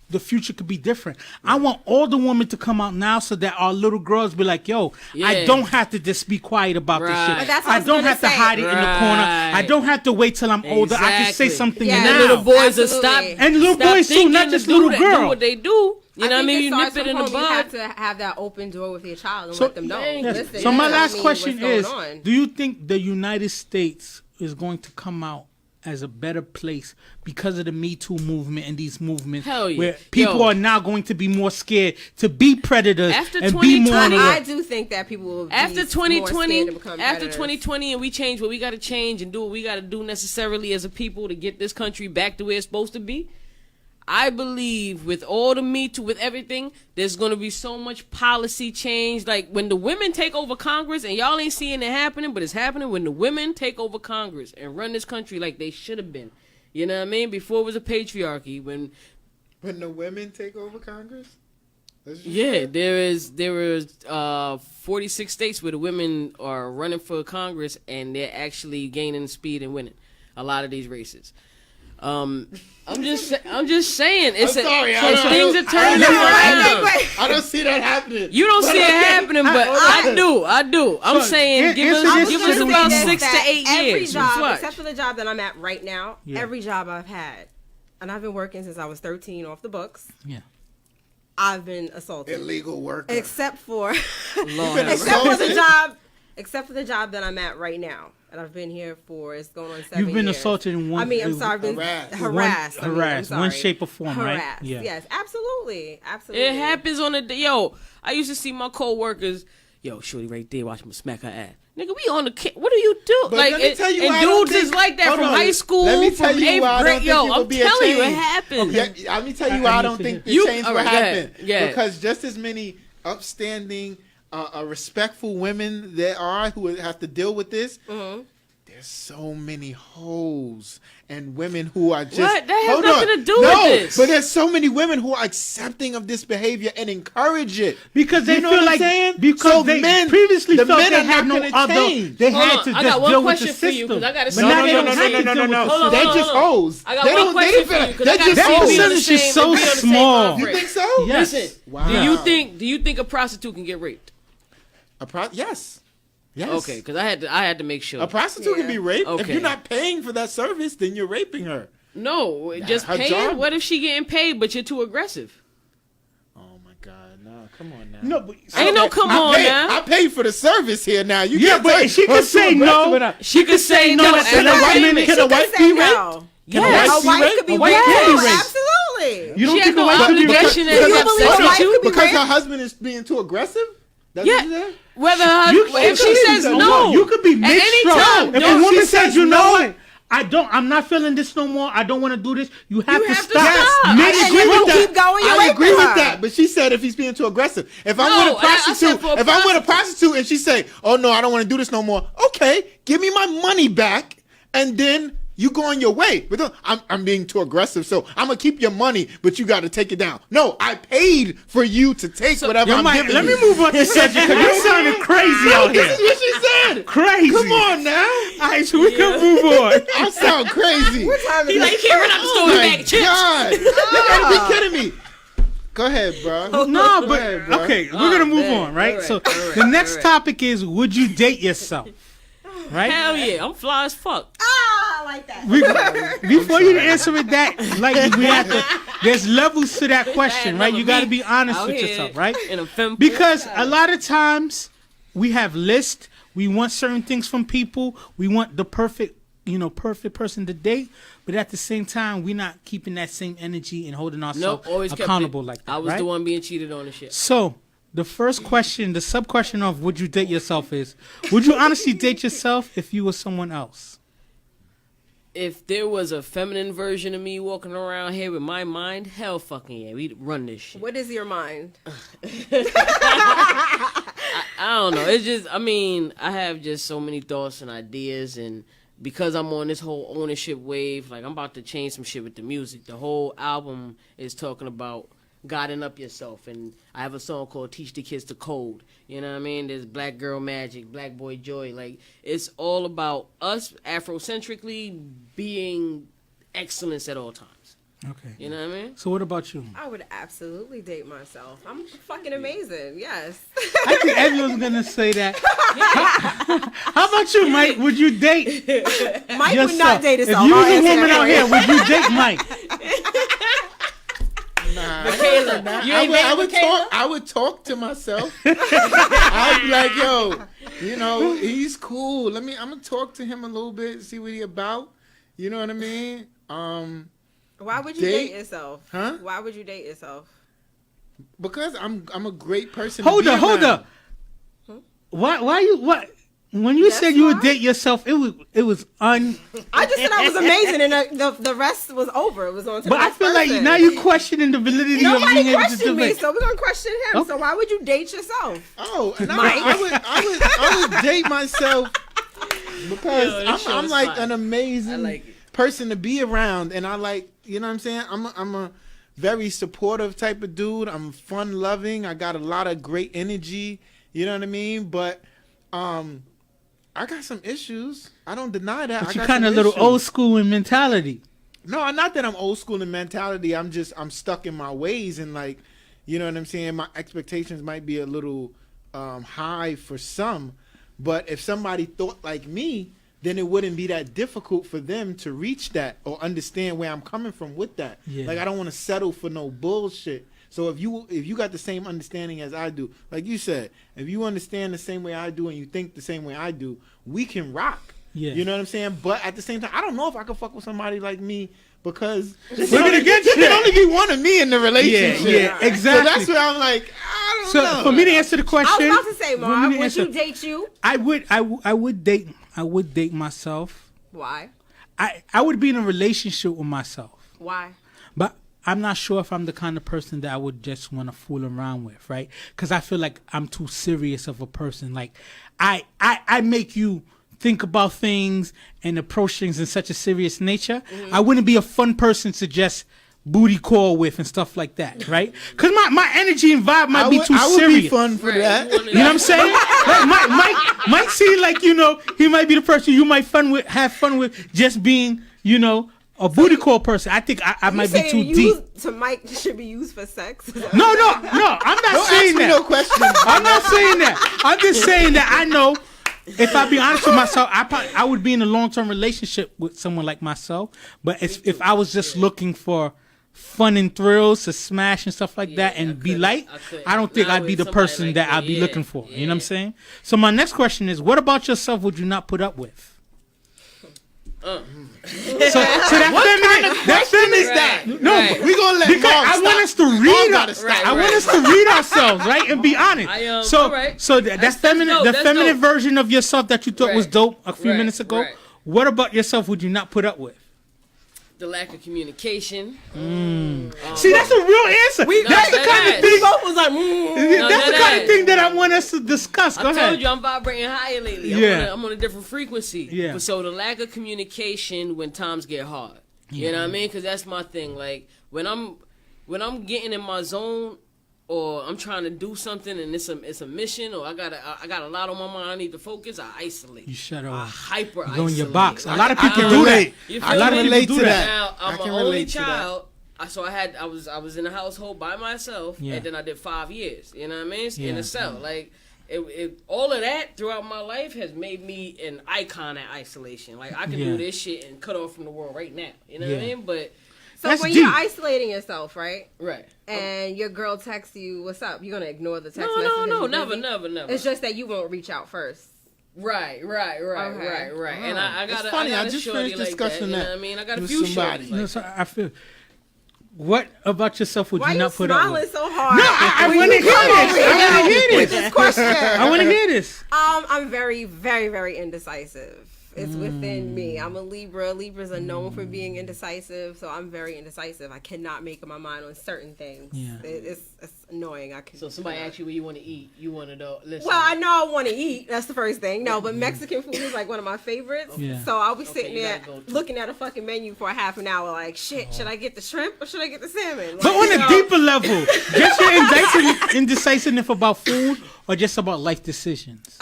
the future could be different. I want all the women to come out now so that our little girls be like, yo, I Yeah. don't have to just be quiet about this Right. shit. But that's what I I was don't gonna have to say. hide it in the corner. I Right. don't have to wait till I'm older. I can say Exactly. something Yeah. And now. the little boys will Absolutely. stop. And little stop boys too, thinking not to just do little that- girl. Do what they do. You know what I mean? You starts nip it in from the home. You have bud. to have that open door with your child and So- let them know. Yes. Yes. Listen, So you my tell last me question what's is: going on. do you think the United States is going to come out as a better place because of the Me Too movement and these movements, Hell yeah. where people Yo. are now going to be more scared to be predators After and be more on 2020, the I look? do think that people will be After more 2020, scared to become after predators. 2020, and we change what we got to change and do what we got to do necessarily as a people to get this country back to where it's supposed to be. I believe with all the Me Too, with everything, there's going to be so much policy change. Like when the women take over Congress, and y'all ain't seeing it happening, but it's happening when the women take over Congress and run this country like they should have been. You know what I mean? Before it was a patriarchy. When the women take over Congress? yeah, there is 46 states where the women are running for Congress and they're actually gaining speed and winning a lot of these races. I'm just saying. It's I'm sorry, things are turning I around. I don't see that happening. You don't see it happening, but I do. I'm So, saying give answer us this give to us me. about That 6 to 8 every years. job, Watch. except for the job that I'm at right now, Yeah. every job I've had, and I've been working since I was 13 off the books, Yeah. I've been assaulted. Illegal worker. Except for Lord have except for assaulted? the job that I'm at right now. And I've been here for, it's going on 7 You've been years. assaulted in one. I mean, I'm sorry, I've been Harassed. harassed. I mean, I'm Harassed, one sorry. shape or form, right? Harassed. Yeah. Yes, absolutely. Absolutely. It happens on a day. Yo, I used to see my co-workers. Yo, shorty right there, watch me smack her ass. Nigga, we on the what do you do? But like, let me tell you and why I don't dudes is think- like that hold from on. high school, Let me from tell you 8th why I don't grade. think Yo, it will I'm be a telling you, it change. happened. Yeah, let me tell you I why I need don't to think the hear- change all will right, go ahead. happen. Yeah. Because just as many upstanding, respectful women there are who have to deal with this, Mm-hmm. there's so many hoes and women who are just What? That has hold nothing on. to do with this. But there's so many women who are accepting of this behavior and encourage it because they You know feel what I'm like saying? because So they men- previously the felt men they are had not no gonna other. change. They Hold had on, to I got just one deal with the question for you, system. 'cause I gotta But say now No, they no, don't no, have no, to deal with Hold the on, They're hold on, just hold on. hoes. I got They one don't- they question don't for you, feel- 'cause I they're gotta just That see if we on the percentage is same- so if we on the same small. mind You frame. think so? Yes. Listen, Wow. do you think a prostitute can get raped? Yes. Yes. Okay, because I had to make sure. A prostitute can Yeah. be raped. If Okay. you're not paying for that service, then you're raping her. No, just her paying. job- What if she getting paid but you're too aggressive? Oh my God, no, come on now. No, but Ain't no come on now. I paid for the service here now. You yeah, can't but say, she "Oh, could it's too say aggressive no. or not." She could say no no. and and the that's woman payment. can Can a a wife Say be raped? no. Can a Yes. wife A be wife raped? could be A wife raped can be too. raped. Absolutely. You don't She think had a no wife could be raped? obligation to Do you have believe sex a with wife you. could be Because her raped? husband is being too aggressive? That's what you Yeah. said? Whether if she says no, you could be at mixed any stroke. time. If No, a woman she says, says "You know no. what? I'm not feeling this no more. I don't want to do this." You have You to have to stop. stop. Men I agree agree with with that. keep going, you're I raping agree with her. that, but she said if he's being too aggressive. If I'm No, with a I said prostitute, for a if I'm with a prostitute and she say, "Oh no, I don't want to do this no more," okay, give me my money back, and then you go on your way. But don't, I'm being too aggressive, so I'm gonna keep your money, but you got to take it down. No, I paid for you to take whatever Yo, I'm Mike, giving let you. me move on this subject because you sounding crazy out This here. is what she said. Crazy. Come on now. All right, so we can move on. I sound crazy. What time is He like, it? you can't run out the store Oh with a my bag of chips. God. You gotta be kidding me. Go ahead, bro. No, Go but ahead, bro. okay, we're gonna move man. on, right? All right, So all right, the next all right. topic is: would you date yourself? Right? Hell yeah, I'm fly as fuck. Ah, I like that. Before you answer it, that like we have to. There's levels to that question, right? You got to be honest Out with here yourself, right? In a femme Because a lot of times we have lists. We want certain things from people. We want the perfect person to date. But at the same time, we're not keeping that same energy and holding ourselves Nope, always kept accountable it. like that. I was right? the one being cheated on and shit. So the first question, the sub question of would you date yourself is: would you honestly date yourself if you were someone else? If there was a feminine version of me walking around here with my mind, hell fucking yeah, we'd run this shit. What is your mind? I don't know. It's just, I mean, I have just so many thoughts and ideas, and because I'm on this whole ownership wave, like I'm about to change some shit with the music. The whole album is talking about godding up yourself, and I have a song called "Teach the Kids to Code." You know what I mean? There's Black Girl Magic, Black Boy Joy. Like it's all about us Afrocentrically being excellence at all times. Okay. You know what I mean? So what about you? I would absolutely date myself. I'm fucking amazing. Yes. I think everyone's gonna say that. How about you, Mike? Would you date Mike yourself? would not date If himself. you I'll was a answer woman that out for here, you. would you date Mike? Michaela, you ain't I dating would Michaela? talk. I would talk to myself. I'd be like, "Yo, he's cool. I'm gonna talk to him a little bit, see what he about. You know what I mean? Why would you Date? date yourself? Huh? Why would you date yourself? Because I'm a great person. to Hold be up, hold around. up. Why you what? When you That's said you would why. date yourself, it was I just said I was amazing, and the rest was over. It was on to But the I next feel like person. now you questioning the validity of Nobody being able to questioned me, debate. so we're gonna question him. Okay. So why would you date yourself? Oh, and Mike. I would date myself because Yo, this show I'm is like fire. an amazing I like it. person to be around, and I like, you know what I'm saying? I'm a very supportive type of dude. I'm fun loving. I got a lot of great energy. You know what I mean? But I got some issues. I don't deny that. But I you got kind of some little issues. old school in mentality. No, not that I'm old school in mentality. I'm stuck in my ways, and like, you know what I'm saying? My expectations might be a little high for some, but if somebody thought like me, then it wouldn't be that difficult for them to reach that or understand where I'm coming from with that. Yeah. Like I don't want to settle for no bullshit. So if you got the same understanding as I do, like you said, if you understand the same way I do and you think the same way I do, we can rock. Yeah. You know what I'm saying? But at the same time, I don't know if I can fuck with somebody like me because there We're gonna get to can that. only be one of me in the relationship. Yeah, exactly. So that's where I'm like, I don't So know. for me to answer the I question, was about to say, for me Marv, to would answer- you date you? I would date myself. Why? I would be in a relationship with myself, Why? but I'm not sure if I'm the kind of person that I would just want to fool around with, right? Because I feel like I'm too serious of a person. Like I make you think about things and approach things in such a serious nature, I wouldn't be a fun person to just booty call with and stuff like that, right? Because my energy and vibe might be too I would serious. be fun for that. You know what I'm saying? Like Mike seem like, you know, he might be the person you might have fun with just being, you know, a booty call person. I think I might be too deep. To Mike should be used for sex. No, I'm not Don't saying ask me that. no questions. I'm not saying that. I'm just saying that I know if I be honest with myself, I would be in a long-term relationship with someone like myself. But if I was just looking for fun and thrills to smash and stuff like that and be light, I don't think I'd be the person that I'd be looking for. You know what I'm saying? So my next question is, what about yourself would you not put up with? So that feminine, no, we gonna let because Mom I want us to Mom read. gotta stop. I want us to read ourselves, right, and be honest. So that's feminine. dope, The that's feminine dope. version of yourself that you thought was Right. dope a few Right, minutes ago. right. What about yourself would you not put up with? The lack of communication. See, that's a real answer. That's the kind of thing. both was like, That's the kind of thing that I want us to discuss. Go I ahead. told you I'm vibrating higher lately. Yeah. I'm on a different frequency. Yeah. But so the lack of communication when times get hard. You know what I mean? Because that's my thing. Like when I'm getting in my zone, or I'm trying to do something and it's a mission, or I got a lot on my mind, I need to focus, I isolate. You shut I off. hyper You isolate. go in your box. A Like, lot of people can do relate. that. You I feel can me? relate to that. Now I I'm can an only relate to that. child. So I was in a household by myself, Yeah. and then I did 5 years. You know what I mean? In Yeah. a cell. Like it all of that throughout my life has made me an icon at isolation. Like I can Yeah. do this shit and cut off from the world right now. You know what I Yeah. mean? But so That's when deep. you're isolating yourself, right? right. And your girl texts you, "What's up?" You're gonna ignore the text No, messages. no, you're never, busy? never. It's just that you won't reach out first. Right. Okay. And I got It's funny, I just shorty finished like discussing that. You know that what I mean? I got a with few somebody. shorties You know, like so that. I feel. What about yourself would Why you you not put up smiling with? so hard? No, I When want to you hear come this. over I want to here hear with this. this question. I want to hear this. I'm very, very, very indecisive. It's within me. I'm a Libra. Libras are known for being indecisive, so I'm very indecisive. I cannot make up my mind on certain things. Yeah. It's annoying. I can. So somebody asks you what you want to eat, you want to know. Listen. Well, I know I want to eat. That's the first thing. No, but Mexican food is like one of my favorites. Yeah. So I'll be sitting you there gotta go to- looking at a fucking menu for a half an hour, like, shit, should I get the shrimp or should I get the salmon? But on a deeper level, just your indecisiveness about food or just about life decisions?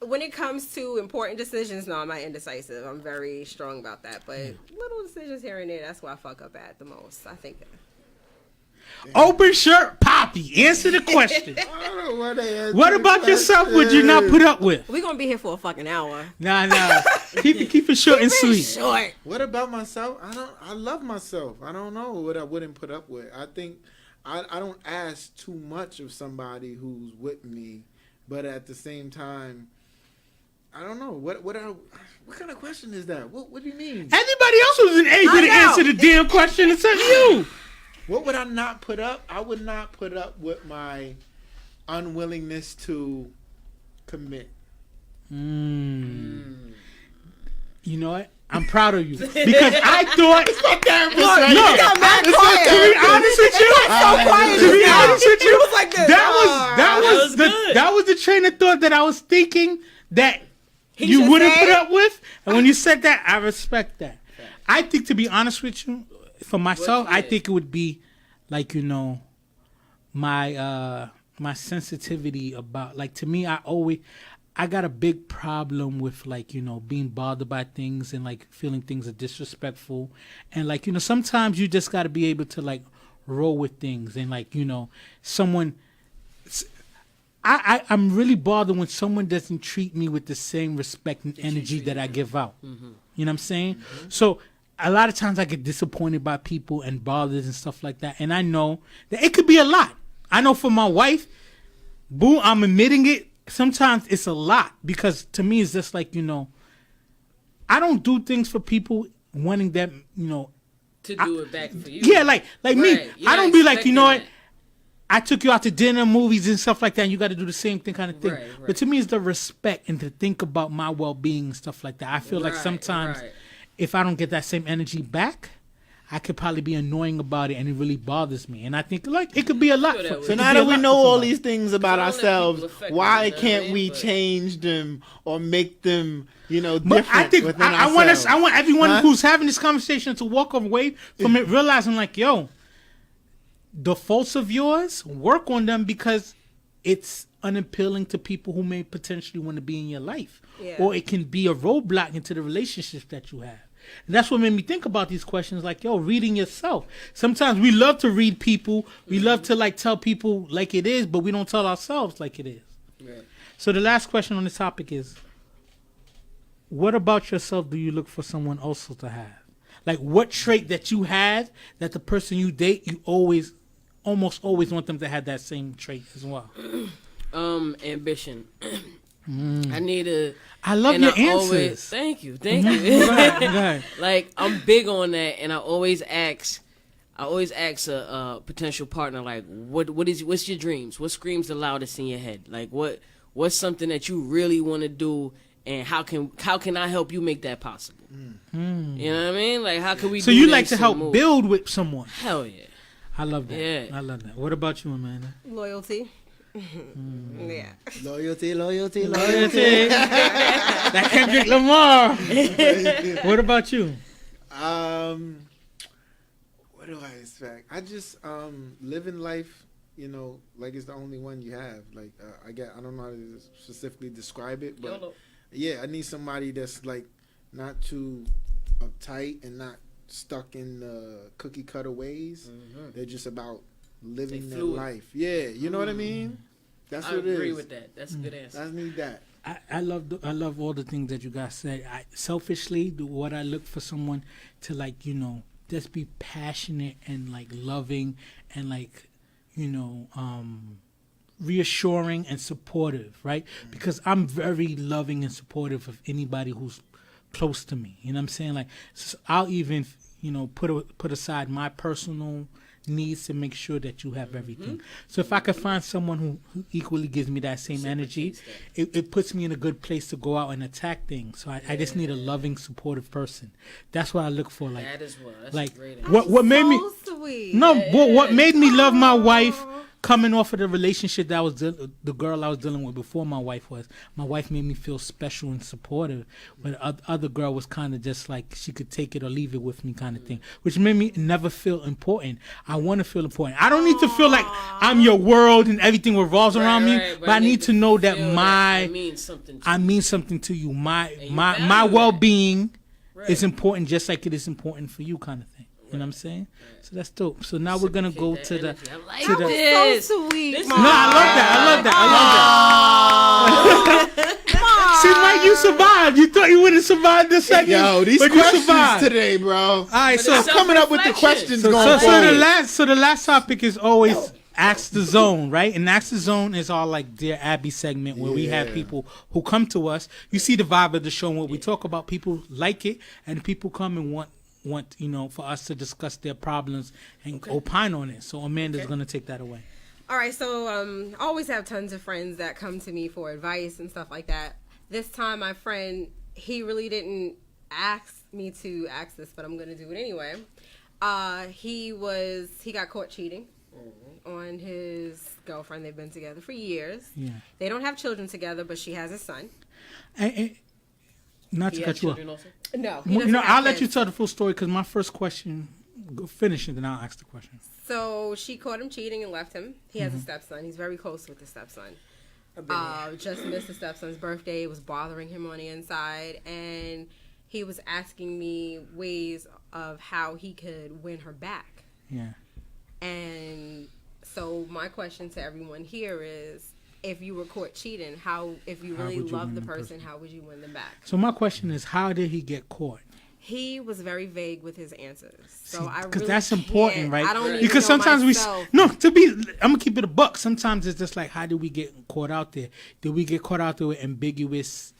When it comes to important decisions, no, I'm not indecisive. I'm very strong about that. But little decisions here and there, that's where I fuck up at the most. I think. Open shirt, Poppy. Answer the question. I don't know why they answer What the about yourself would you not question. put up with? We're going to be here for a fucking hour. Nah. Keep it short and sweet. Short. What about myself? I love myself. I don't know what I wouldn't put up with. I think I don't ask too much of somebody who's with me, but at the same time, I don't know. What kind of question is that? What do you mean? Anybody else wasn't able to know. answer the damn question except you. What would I not put up? I would not put up with my unwillingness to commit. You know what? I'm proud of you because I thought. To be honest with you, like this. that was the train of thought that I was thinking that you should wouldn't say put up with, and when you said that, I respect that. I think, to be honest with you, for myself, I think it would be like, you know, my sensitivity about, like, to me, I got a big problem with, like, you know, being bothered by things and, like, feeling things are disrespectful. And, like, you know, sometimes you just got to be able to, like, roll with things. And, like, you know, I'm really bothered when someone doesn't treat me with the same respect and energy that I give out. Mm-hmm. You know what I'm saying? Mm-hmm. So a lot of times I get disappointed by people and bothered and stuff like that. And I know that it could be a lot. I know for my wife, boo, I'm admitting it. Sometimes it's a lot because to me it's just like, you know, I don't do things for people wanting them, you know, to do it back for you. yeah, like me. You're I not don't be like, you know what? expecting I took you out to dinner, movies, and stuff like that, and you got to do the same thing, kind of thing. Right. But to me, it's the respect and to think about my well-being and stuff like that. I feel like Right, sometimes right. if I don't get that same energy back, I could probably be annoying about it, and it really bothers me. And I think like it could be a lot. Sure that would. So it now could be that a we lot know for all somebody. these things about Don't let ourselves, people affect why you, you know what I can't mean? we But- change them or make them, But different I think within I want ourselves? us. I want everyone Huh? who's having this conversation to walk away from it realizing, like, yo, the faults of yours, work on them because it's unappealing to people who may potentially want to be in your life, Yeah. or it can be a roadblock into the relationships that you have. And that's what made me think about these questions. Like, yo, reading yourself. Sometimes we love to read people. We love to like tell people like it is, but we don't tell ourselves like it is. Right. So the last question on this topic is, what about yourself do you look for someone also to have? Like, what trait that you have that the person you date, you almost always want them to have that same trait as well? Ambition. I need a. I love and your I answers. always, thank you. Go ahead, go ahead. Like, I'm big on that, and I always ask a potential partner, like, what's your dreams? What screams the loudest in your head? Like, what's something that you really want to do, and how can I help you make that possible? You know what I mean? Like, how can we? So do you this like to and help move? build with someone. Hell yeah. I love that. Yeah. I love that. What about you, Amanda? Loyalty. Yeah. Loyalty. Loyalty. That Kendrick Lamar. What about you? What do I expect? I just living life, like it's the only one you have. Like I don't know how to specifically describe it, but YOLO. yeah, I need somebody that's like not too uptight and not stuck in cookie cutter ways. They're just about living their fluid. life. Yeah, you know what I mean? That's I what it is. agree with that. That's a good answer. I need that. I love all the things that you guys said. Selfishly, what I look for someone to just be passionate and like loving and like reassuring and supportive, right? Because I'm very loving and supportive of anybody who's close to me. You know what I'm saying? Like, I'll even put aside my personal needs to make sure that you have everything. So if I could find someone who equally gives me that same energy, it puts me in a good place to go out and attack things. So I just need a loving, supportive person. That's what I look for. Like, That is what. That's like a great answer. what made me Sweet. no, what made me love my wife coming off of the relationship that I was the girl I was dealing with before my wife made me feel special and supportive, when the other girl was kind of just like she could take it or leave it with me kind of thing, which made me never feel important. I want to feel important. I don't need to feel like I'm your world and everything revolves around me, Right, but I need to know that feel my that means something to I you. mean something to you. My And you my value well-being Right. is important, just like it is important for you, kind of thing. You know what I'm saying? So that's dope. So now we're gonna go to the. Energy. I like to the- this. So sweet. This No, I love that. See, Mike, you survived. You thought you wouldn't survive this second, Yo, these but you questions survived. today, bro. All right, But so it's Coming up with the self-reflection. questions so, going so forward. the last topic is always Ask the Zone, right? And Ask the Zone is our like Dear Abby segment where we have Yeah. people who come to us. You see the vibe of the show and what we talk about. People like it, and people come and want for us to discuss their problems and opine on it. So Amanda's gonna take that away. All right, so I always have tons of friends that come to me for advice and stuff like that. This time, my friend, he really didn't ask me to ask this, but I'm gonna do it anyway. He got caught cheating on his girlfriend. They've been together for years. Yeah. They don't have children together, but she has a son. And not He to had cut you off. children also? No, I'll let you tell the full story because my first question, go finish it, then I'll ask the question. So she caught him cheating and left him. He has a stepson. He's very close with the stepson. Just missed the stepson's birthday. It was bothering him on the inside, and he was asking me ways of how he could win her back. Yeah. And so my question to everyone here is, if you were caught cheating, if you really would you love win the the person, person? how would you win them back? So my question is, how did he get caught? He was very vague with his answers. So I Because really that's important, can't- right? I don't even Because know sometimes myself. I'm gonna keep it a buck. Sometimes it's just like, how did we get caught out there? Did we get caught out there with ambiguous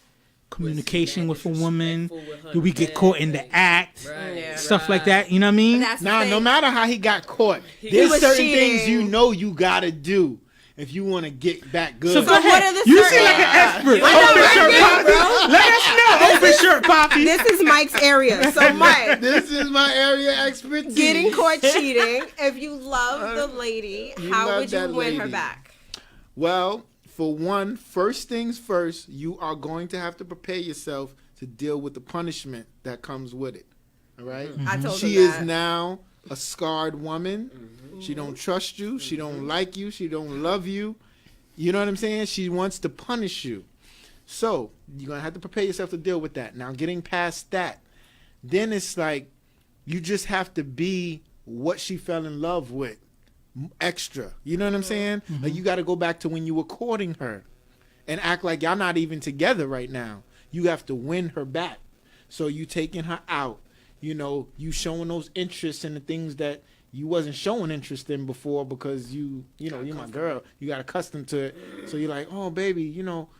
communication with a woman? Disrespectful with her Did we get dad, caught in the like- act? Right. Yeah. Stuff like that. You know what I mean? That's the Nah, thing. no matter how he got caught, there's was certain cheating. things you gotta do. if you want to get back good. So go what ahead. are the You certain- seem like an expert. I know, Open right shirt, now, Poppy. bro. Let us know. Open shirt, Poppy. This is Mike's area. So Mike, This is my area of expertise. getting caught cheating. If you love the lady, You how love would you that win her lady. back? Well, for one, first things first, you are going to have to prepare yourself to deal with the punishment that comes with it. All right? I told She him is that. now a scarred woman. She don't trust you. She don't like you. She don't love you. You know what I'm saying? She wants to punish you. So you're going to have to prepare yourself to deal with that. Now, getting past that, then it's like you just have to be what she fell in love with. Extra. You know what I'm saying? Like you got to go back to when you were courting her and act like y'all not even together right now. You have to win her back. So you taking her out. You know, you showing those interests in the things that you wasn't showing interest in before because you're my girl. You got accustomed to it. So you're like, oh, baby,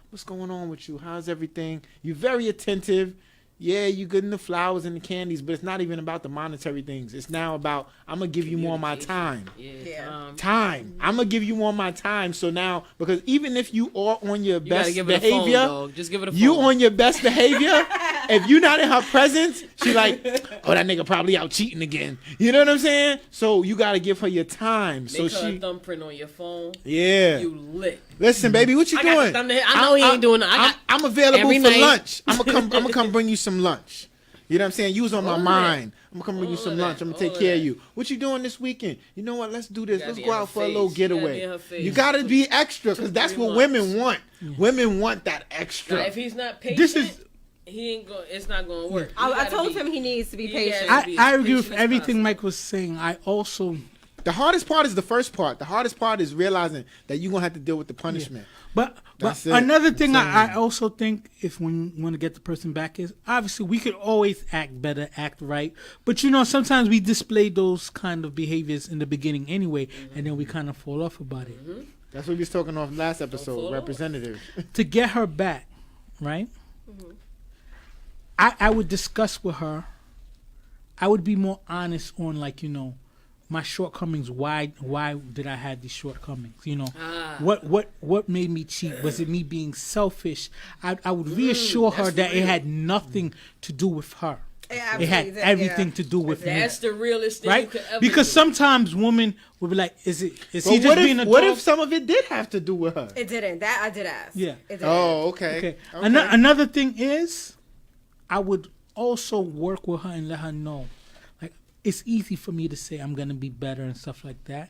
what's going on with you? How's everything? You're very attentive. Yeah, you good in the flowers and the candies, but it's not even about the monetary things. It's now about, I'm going to give you more of my time. Yeah. Time. I'm going to give you more of my time. So now, because even if you are on your You gotta best give it a behavior, phone, dog. Just give it a phone. you on your best behavior, if you're not in her presence, she like, oh, that nigga probably out cheating again. You know what I'm saying? So you got to give her your time. Make So her she, a thumbprint on your phone. yeah. You lit. Listen, baby, what you I got doing? the thumbnail. I know he ain't doing that. I'm available every for night. lunch. I'm gonna come bring you some lunch. You know what I'm saying? You was on my All of mind. I'm gonna come bring you All some of lunch. that. I'm gonna take All of care of that. you. What you doing this weekend? You know what? Let's do this. gotta Let's be go in her out for a little face. You gotta be getaway. in her face. You gotta be extra because that's 3 what months. women want. Women want that extra. Now, if he's not patient, This is- he ain't going. It's not going to work. I told him he needs to be He patient. gotta be I as agree with patient as everything possible. Mike was saying. I also, The hardest part is the first part. The hardest part is realizing that you're gonna have to deal with the punishment. but That's it. another thing That's I also think if when you want to get the person back is obviously we could always act better, act right. But sometimes we display those kind of behaviors in the beginning anyway, and then we kind of fall off about it. That's what we was talking off last episode. fall off. Representative. To get her back, right? I would discuss with her. I would be more honest on my shortcomings. Why did I have these shortcomings? What made me cheat? Was it me being selfish? I would reassure her that it had nothing to do with her. It had everything to do with me. That's the realest thing Right? you could ever Because do. sometimes women will be like, is he But just being a what dog? if some of it did have to do with her? It didn't. That I did ask. Yeah. It didn't. Oh, okay. Okay. Okay. Another thing is, I would also work with her and let her know, like, it's easy for me to say I'm gonna be better and stuff like that.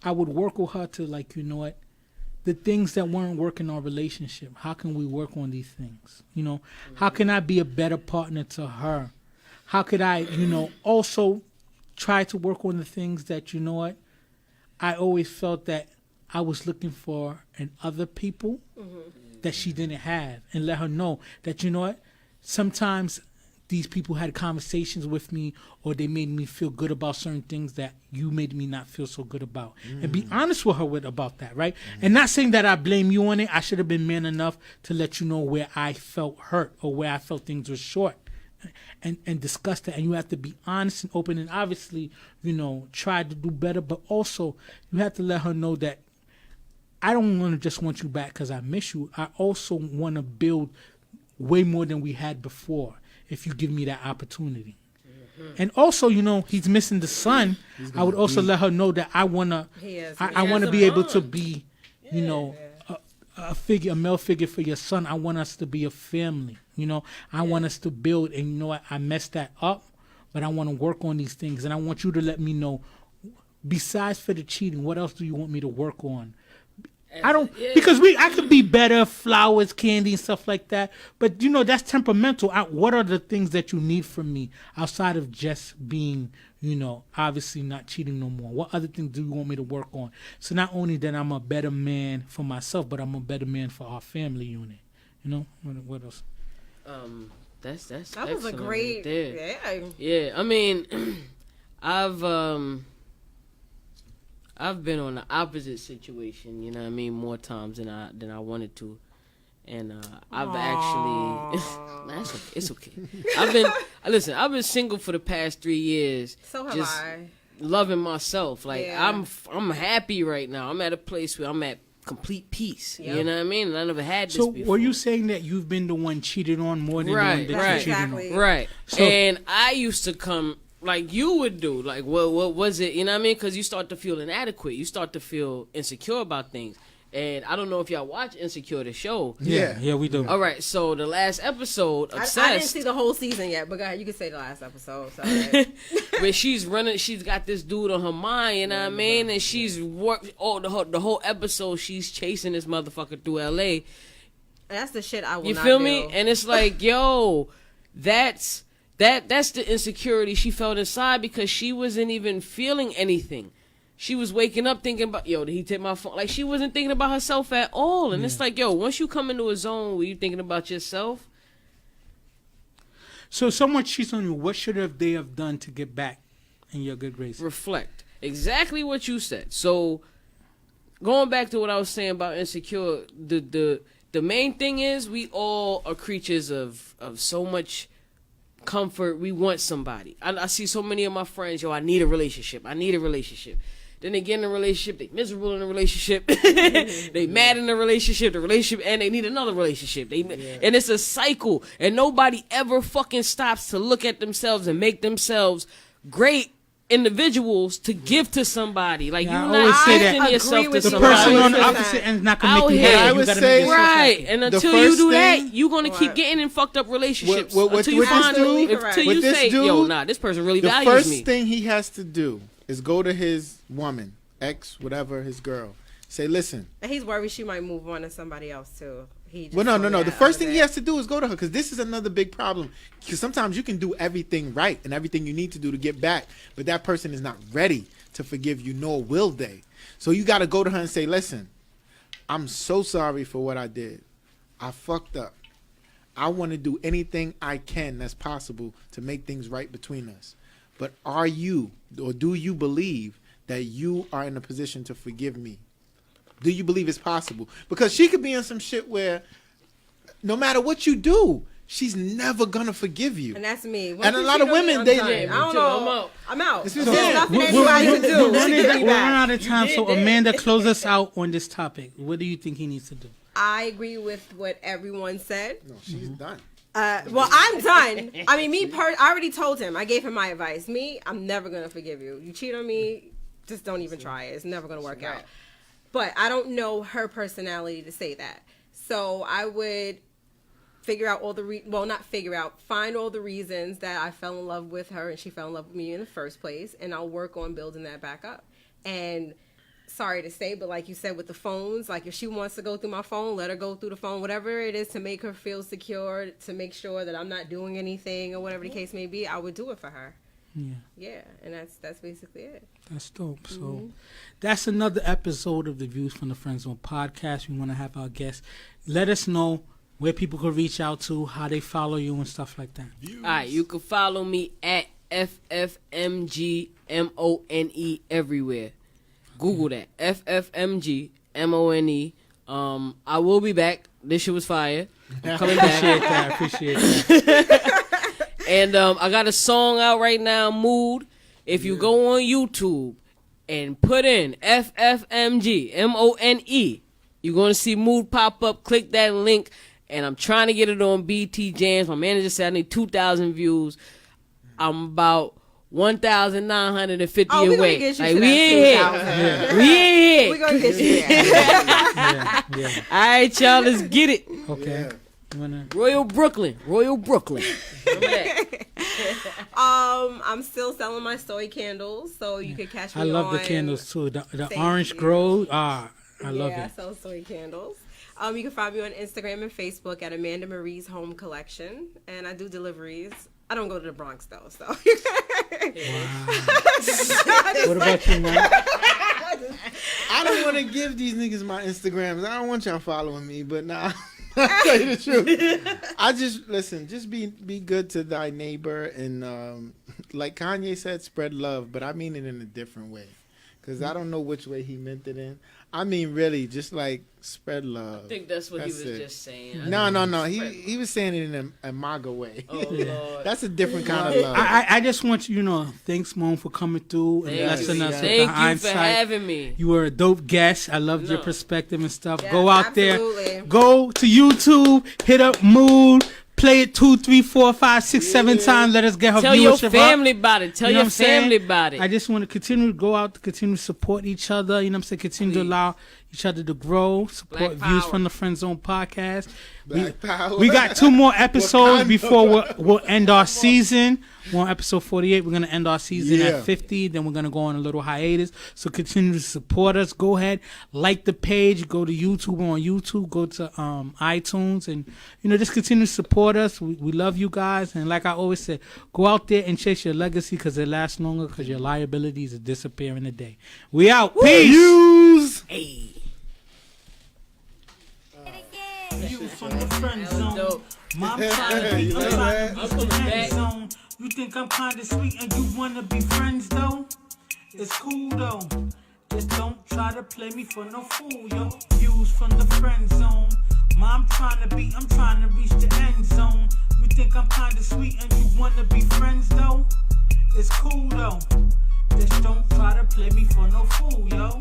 I would work with her to what, the things that weren't working in our relationship. How can we work on these things? How can I be a better partner to her? How could I, also try to work on the things that I always felt that I was looking for in other people that she didn't have, and let her know that sometimes these people had conversations with me or they made me feel good about certain things that you made me not feel so good about, and be honest with her about that, right? And not saying that I blame you on it. I should have been man enough to let you know where I felt hurt or where I felt things were short, and discuss that. And you have to be honest and open, and obviously try to do better, but also you have to let her know that I don't want you back because I miss you. I also want to build way more than we had before if you give me that opportunity. And also, he's missing the son. I would also let her know that I wanna be able to be, a male figure for your son. I want us to be a family. I want us to build, and I messed that up, but I want to work on these things, and I want you to let me know, besides for the cheating, what else do you want me to work on? Because I could be better, flowers, candy, and stuff like that. But that's temperamental. What are the things that you need from me outside of just being, obviously not cheating no more? What other things do you want me to work on? So not only that I'm a better man for myself, but I'm a better man for our family unit. What else? That's That was a excellent great. right there. Yeah. Yeah, I mean, I've been on the opposite situation, more times than I wanted to, and I've actually that's okay, it's okay. I've been single for the past 3 years. So have just I. loving myself. Like Yeah. I'm happy right now. I'm at a place where I'm at complete peace. Yep. You know what I mean? And I never had this So before. were you saying that you've been the one cheated on more than the one Right, that right. you cheated Exactly. on? Right. So- And I used to come like you would do. Like, what was it? You know what I mean? Because you start to feel inadequate. You start to feel insecure about things. And I don't know if y'all watch Insecure, the show. Yeah, we do. All right, so the last episode, Obsessed. I didn't see the whole season yet, but go ahead, you can say the last episode. So, where she's got this dude on her mind, you know what I mean? And she's worked the whole episode, she's chasing this motherfucker through LA. that's the shit I will You not feel do. me? And it's like, yo, that's the insecurity she felt inside because she wasn't even feeling anything. She was waking up thinking about, yo, did he take my phone? Like, she wasn't thinking about herself at all. And it's like, yo, once you come into a zone where you're thinking about yourself. So someone cheats on you. What should they have done to get back in your good graces? Reflect. Exactly what you said. So, going back to what I was saying about insecure, the main thing is we all are creatures of so much comfort. We want somebody. I see so many of my friends, yo, I need a relationship. Then they get in a relationship, they miserable in a relationship, they mad in a relationship, and they need another relationship. And it's a cycle, and nobody ever fucking stops to look at themselves and make themselves great individuals to give to somebody. Like, Yeah, you're I always not say gifting that. yourself agree to with The you. somebody. person on the 100%. opposite end is not gonna Out make you here. happy. I You would gotta say- make yourself Right, happy. and The until you first do that, thing- you're gonna keep Right. getting in fucked up relationships What until you this find dude- until what you this say, yo, dude- nah, this person really The values first me. thing he has to do is go to his woman, ex, whatever, his girl. Say, listen. And he's worried she might move on to somebody else too. He just Well, no. told me The that first other thing he day. has to do is go to her, because this is another big problem. Because sometimes you can do everything right and everything you need to do to get back, but that person is not ready to forgive you, nor will they. So you got to go to her and say, listen, I'm so sorry for what I did. I fucked up. I want to do anything I can that's possible to make things right between us. But are you, or do you believe that you are in a position to forgive me? Do you believe it's possible? Because she could be in some shit where no matter what you do, she's never gonna forgive you. And that's me. And a lot of women, they- I don't know. I'm out. This There's is it. nothing We're anybody can do. running to get me we're running back. out of time, so Amanda, close us out on this topic. What do you think he needs to do? I agree with what everyone said. No, she's done. Well, I'm done. I mean, I already told him. I gave him my advice. I'm never gonna forgive you. You cheat on me, just don't even try it. It's never gonna work out. But I don't know her personality to say that. So I would figure out find all the reasons that I fell in love with her and she fell in love with me in the first place, and I'll work on building that back up. And sorry to say, but like you said with the phones, like if she wants to go through my phone, let her go through the phone, whatever it is to make her feel secure, to make sure that I'm not doing anything or whatever the case may be, I would do it for her. Yeah, and that's basically it. That's dope. So that's another episode of the Views from the Friend Zone podcast. We want to have our guests. Let us know where people could reach out to, how they follow you and stuff like that. All right, you can follow me at FFMGMONE everywhere. Google that. FFMGMONE. I will be back. This shit was fire. I'm coming back. Appreciate that. And I got a song out right now, Mood. If you go on YouTube and put in FFMGMONE, you're going to see Mood pop up. Click that link. And I'm trying to get it on BT Jams. My manager said I need 2,000 views. I'm about 1,950 Oh, we away. gonna get you Like, to we that ain't here. We ain't We're here. gonna get you there. Yeah. All right, y'all, let's get it. Okay. You wanna- Royal Brooklyn. Remember that. I'm still selling my soy candles, so you can catch me I love the on- candles too. The Thank orange you. grow. I love I it. sell soy candles. You can find me on Instagram and Facebook at Amanda Marie's Home Collection, and I do deliveries. I don't go to the Bronx though, so. What about you, man? I don't want to give these niggas my Instagrams. I don't want y'all following me, but nah. I'll tell you the truth. I just listen. Just be good to thy neighbor, and like Kanye said, spread love. But I mean it in a different way, because I don't know which way he meant it in. I mean, really, just like spread love. I think that's what That's he was it. just saying. No. He was saying it in a MAGA way. Oh, Lord. That's a different kind of love. I just want you, thanks, Mom, for coming through and blessing us with the Thank you hindsight. for having me. You were a dope guest. I loved your No. perspective and stuff. Yes, Go out absolutely. there. Go to YouTube. Hit up Mood. Play it 2, 3, 4, 5, 6, 7 times. Let us get her Tell your viewership family up. about it. Tell You know your what I'm saying? family about it. I just want to continue to go out to continue to support each other. You know what I'm saying? Continue to Please. allow each other to grow. Support Black Views power. from the Friend Zone podcast. Black power. We got 2 more episodes Wakanda. before we'll end our season. We're on episode 48. We're going to end our season Yeah. at 50. Then we're going to go on a little hiatus. So continue to support us. Go ahead. Like the page. Go to YouTube. We're on YouTube. Go to iTunes. And, just continue to support us. We love you guys. And like I always say, go out there and chase your legacy because it lasts longer because your liabilities are disappearing today. We out. Peace. Views. Hey. Views from the friend That was zone. dope. Mom trying to be, You I'm like trying that? to I'm reach the coming end back. zone. You think I'm kinda sweet and you wanna be friends though? It's cool though. Just don't try to play me for no fool, yo. Views from the friend zone. Mom trying to be, I'm trying to reach the end zone. You think I'm kinda sweet and you wanna be friends though? It's cool though. Just don't try to play me for no fool, yo.